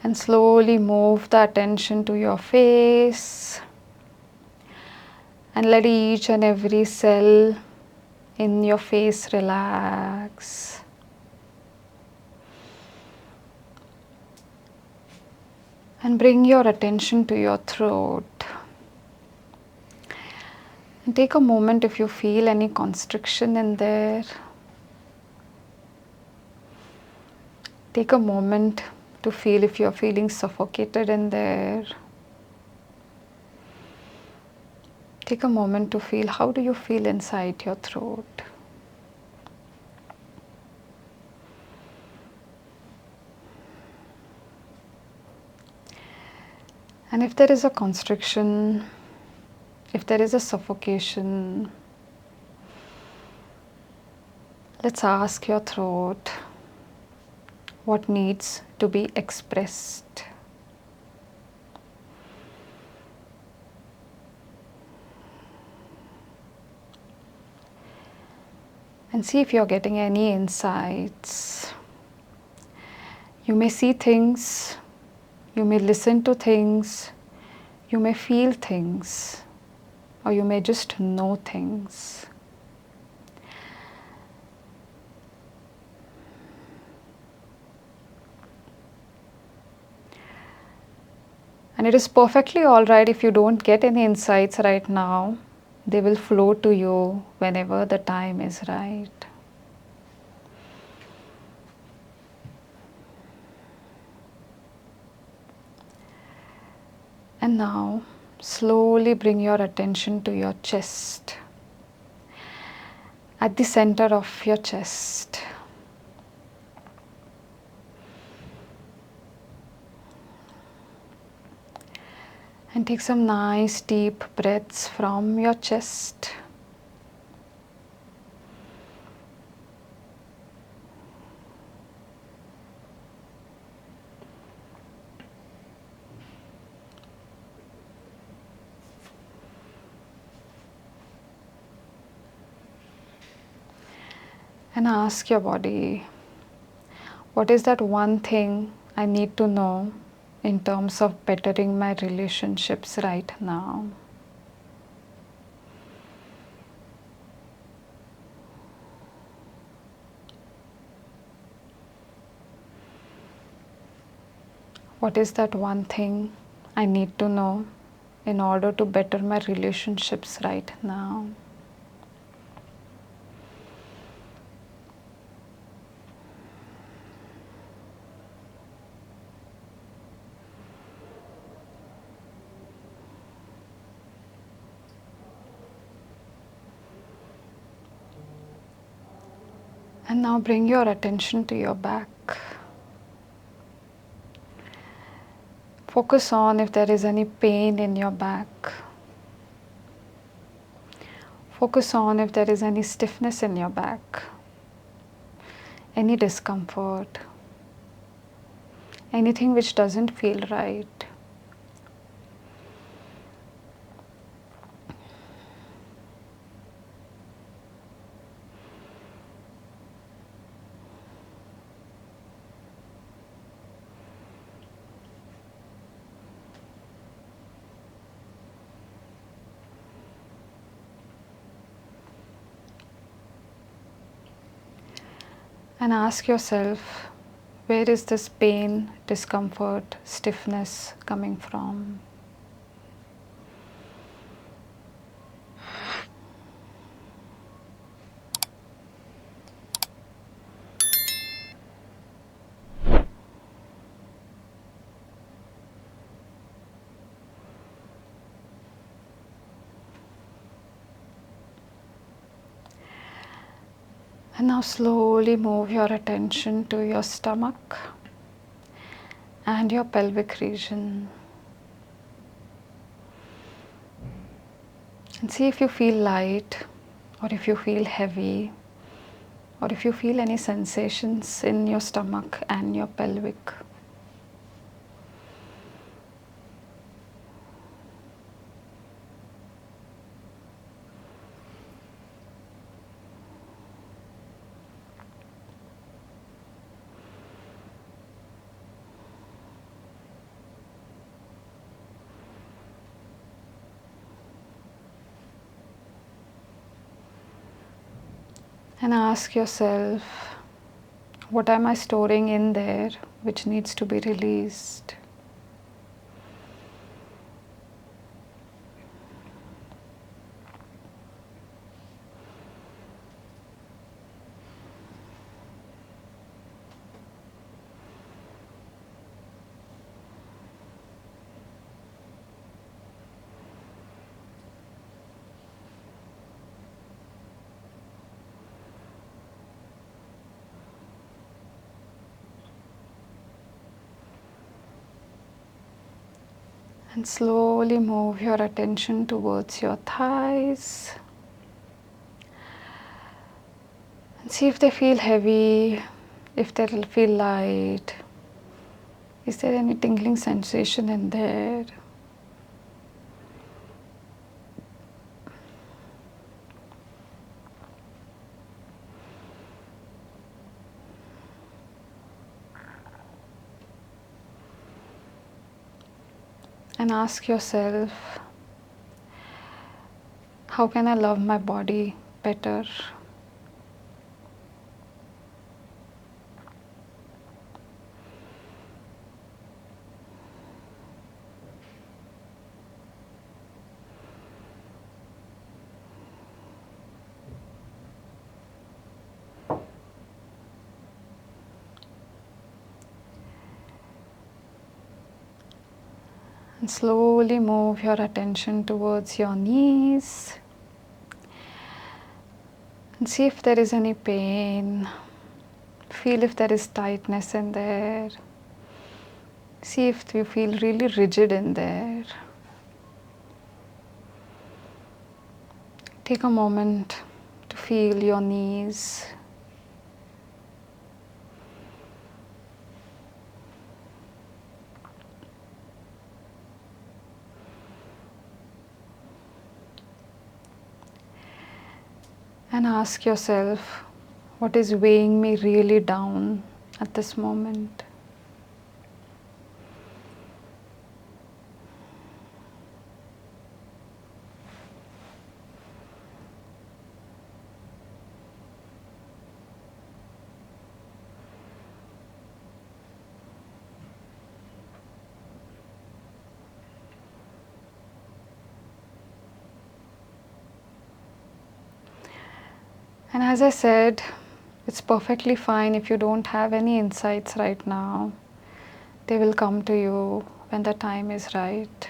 And slowly move the attention to your face. And let each and every cell in your face relax. And bring your attention to your throat. And take a moment if you feel any constriction in there. Take a moment to feel if you're feeling suffocated in there. Take a moment to feel how do you feel inside your throat. And if there is a constriction, if there is a suffocation, let's ask your throat what needs to be expressed. And see if you're getting any insights. You may see things, you may listen to things, you may feel things, or you may just know things. And it is perfectly alright if you don't get any insights right now. They will flow to you whenever the time is right. And now, slowly bring your attention to your chest, at the center of your chest. And take some nice deep breaths from your chest. And ask your body, what is that one thing I need to know in terms of bettering my relationships right now? What is that one thing I need to know in order to better my relationships right now? And now bring your attention to your back. Focus on if there is any pain in your back. Focus on if there is any stiffness in your back, any discomfort, anything which doesn't feel right. And ask yourself, where is this pain, discomfort, stiffness coming from? And now slowly move your attention to your stomach and your pelvic region. And see if you feel light, or if you feel heavy, or if you feel any sensations in your stomach and your pelvic. And ask yourself, what am I storing in there which needs to be released? And slowly move your attention towards your thighs. And see if they feel heavy, if they'll feel light. Is there any tingling sensation in there? And ask yourself, how can I love my body better? And slowly move your attention towards your knees and see if there is any pain. Feel if there is tightness in there. See if you feel really rigid in there. Take a moment to feel your knees. And ask yourself, what is weighing me really down at this moment? And as I said, it's perfectly fine if you don't have any insights right now. They will come to you when the time is right.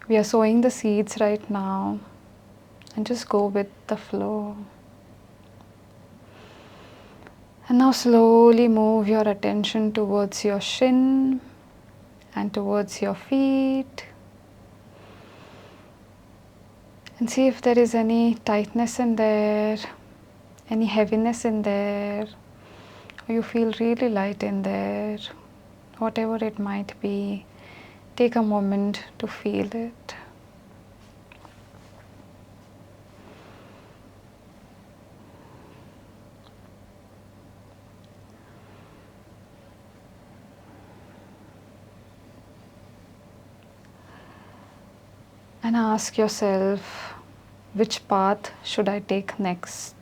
We are sowing the seeds right now, and just go with the flow. And now slowly move your attention towards your shin and towards your feet. And see if there is any tightness in there, any heaviness in there, or you feel really light in there. Whatever it might be, take a moment to feel it. And ask yourself, which path should I take next?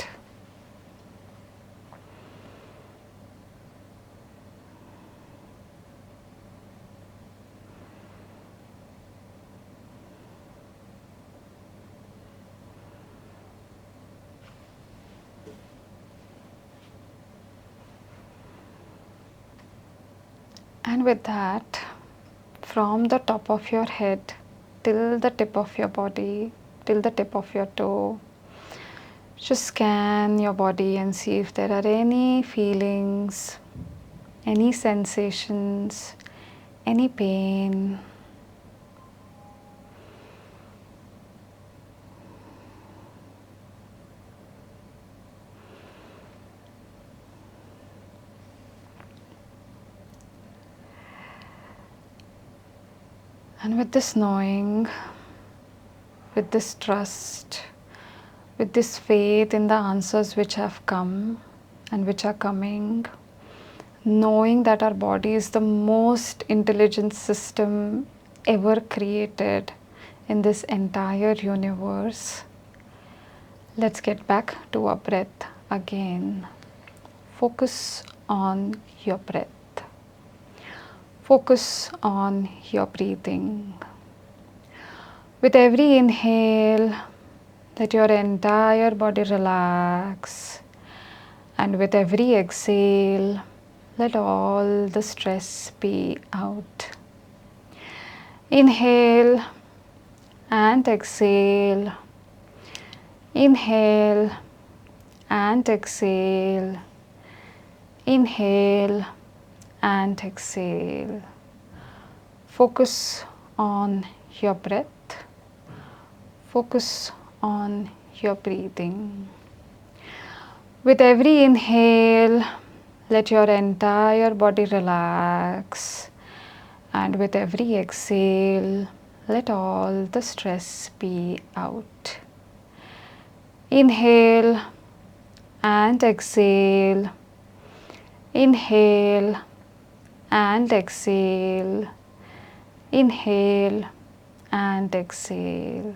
And with that, from the top of your head till the tip of your body, till the tip of your toe, just scan your body and see if there are any feelings, any sensations, any pain. And with this knowing, with this trust, with this faith in the answers which have come and which are coming, knowing that our body is the most intelligent system ever created in this entire universe, let's get back to our breath again. Focus on your breath. Focus on your breathing. With every inhale, let your entire body relax. And with every exhale, let all the stress be out. Inhale and exhale. Inhale and exhale. Inhale and exhale. Focus on your breath. Focus on your breathing. With every inhale, Let your entire body relax. And with every exhale, let all the stress be out. Inhale and exhale. Inhale and exhale. Inhale and exhale.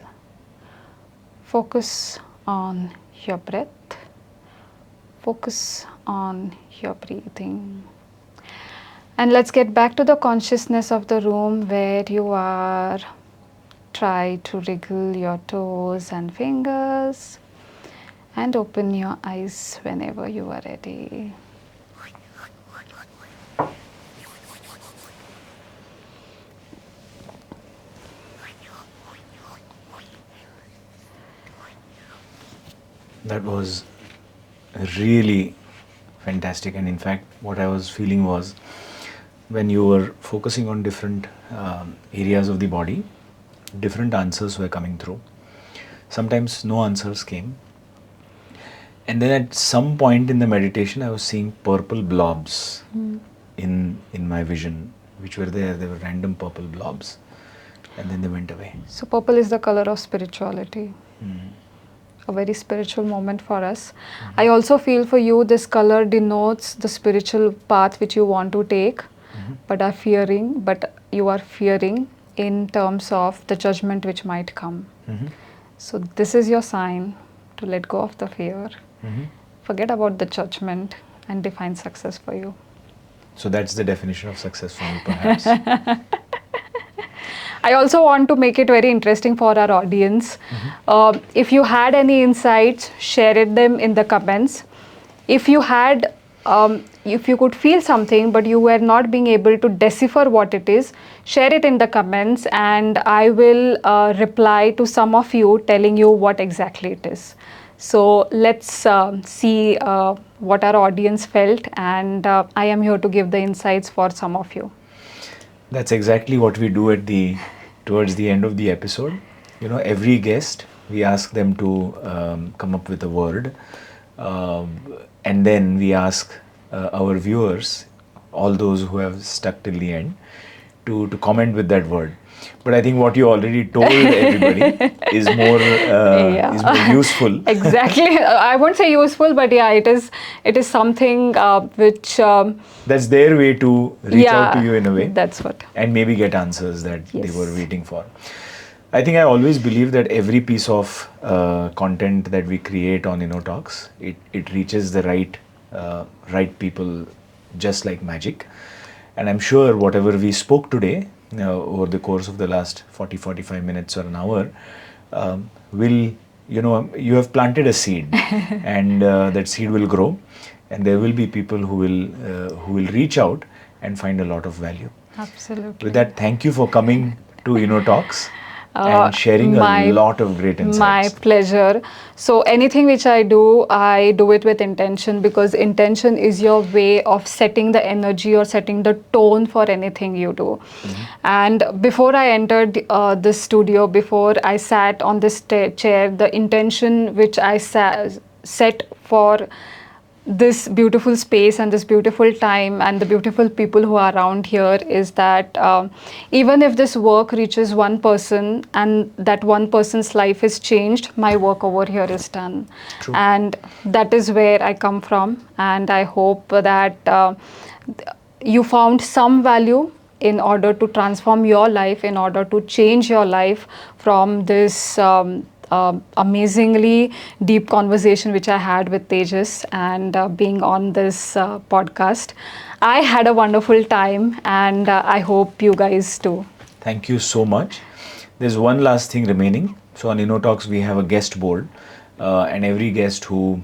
Focus on your breath. Focus on your breathing. And let's get back to the consciousness of the room where you are. Try to wriggle your toes and fingers and open your eyes whenever you are ready. That was really fantastic, and in fact what I was feeling was when you were focusing on different areas of the body, different answers were coming through. Sometimes no answers came, and then at some point in the meditation I was seeing purple blobs in my vision, which were there. They were random purple blobs, and then they went away. So purple is the color of spirituality. A very spiritual moment for us. I also feel for you this color denotes the spiritual path which you want to take, but you are fearing in terms of the judgment which might come. So this is your sign to let go of the fear, forget about the judgment, and define success for you. So that's the definition of success for me, perhaps. I also want to make it very interesting for our audience. If you had any insights, share them in the comments. If you had, if you could feel something but you were not being able to decipher what it is, share it in the comments, and I will reply to some of you telling you what exactly it is. So let's see what our audience felt, and I am here to give the insights for some of you. That's exactly what we do towards the end of the episode. You know, every guest, we ask them to come up with a word, and then we ask our viewers, all those who have stuck till the end, to comment with that word. But I think what you already told everybody is more useful. Exactly. I won't say useful, but yeah, it is something which that's their way to reach out to you in a way. That's what. And maybe get answers that they were waiting for. I think I always believe that every piece of content that we create on Innotalks, it reaches the right people just like magic. And I'm sure whatever we spoke today, over the course of the last 40-45 minutes or an hour, you have planted a seed, and that seed will grow, and there will be people who will reach out and find a lot of value. Absolutely. With that, thank you for coming to Innotalks and sharing a lot of great insights. My pleasure. So anything which I do it with intention, because intention is your way of setting the energy or setting the tone for anything you do. And before I entered this studio, before I sat on this chair, the intention which I set for this beautiful space and this beautiful time and the beautiful people who are around here is that even if this work reaches one person and that one person's life is changed, my work over here is done. True. And that is where I come from, and I hope that you found some value in order to transform your life, in order to change your life from this amazingly deep conversation which I had with Tejas, and being on this podcast. I had a wonderful time, and I hope you guys too. Thank you so much. There's one last thing remaining. So on Innotalks we have a guest board, and every guest who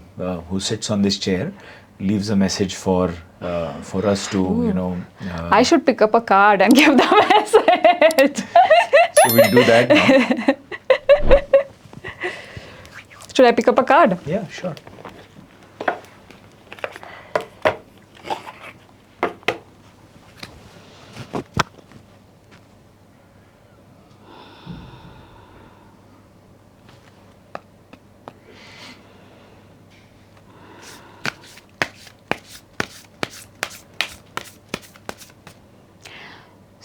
sits on this chair leaves a message for us to I should pick up a card and give the message. So we'll do that now. Should I pick up a card? Yeah, sure.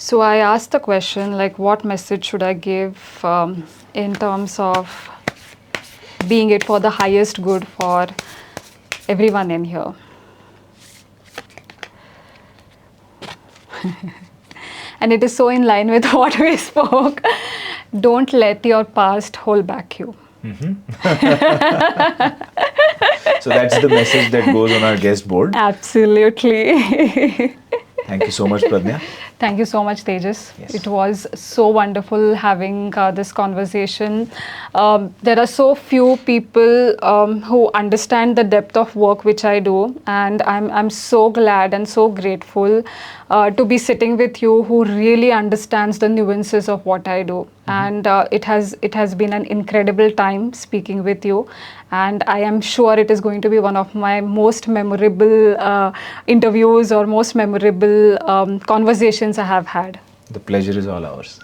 So I asked the question, like, what message should I give in terms of being it for the highest good for everyone in here? And it is so in line with what we spoke. Don't let your past hold back you. So that's the message that goes on our guest board. Absolutely. Thank you so much, Pradnya. Thank you so much, Tejas. Yes. It was so wonderful having this conversation. There are so few people who understand the depth of work which I do, and I'm so glad and so grateful to be sitting with you who really understands the nuances of what I do. And it has been an incredible time speaking with you, and I am sure it is going to be one of my most memorable interviews or most memorable conversations I have had. The pleasure is all ours.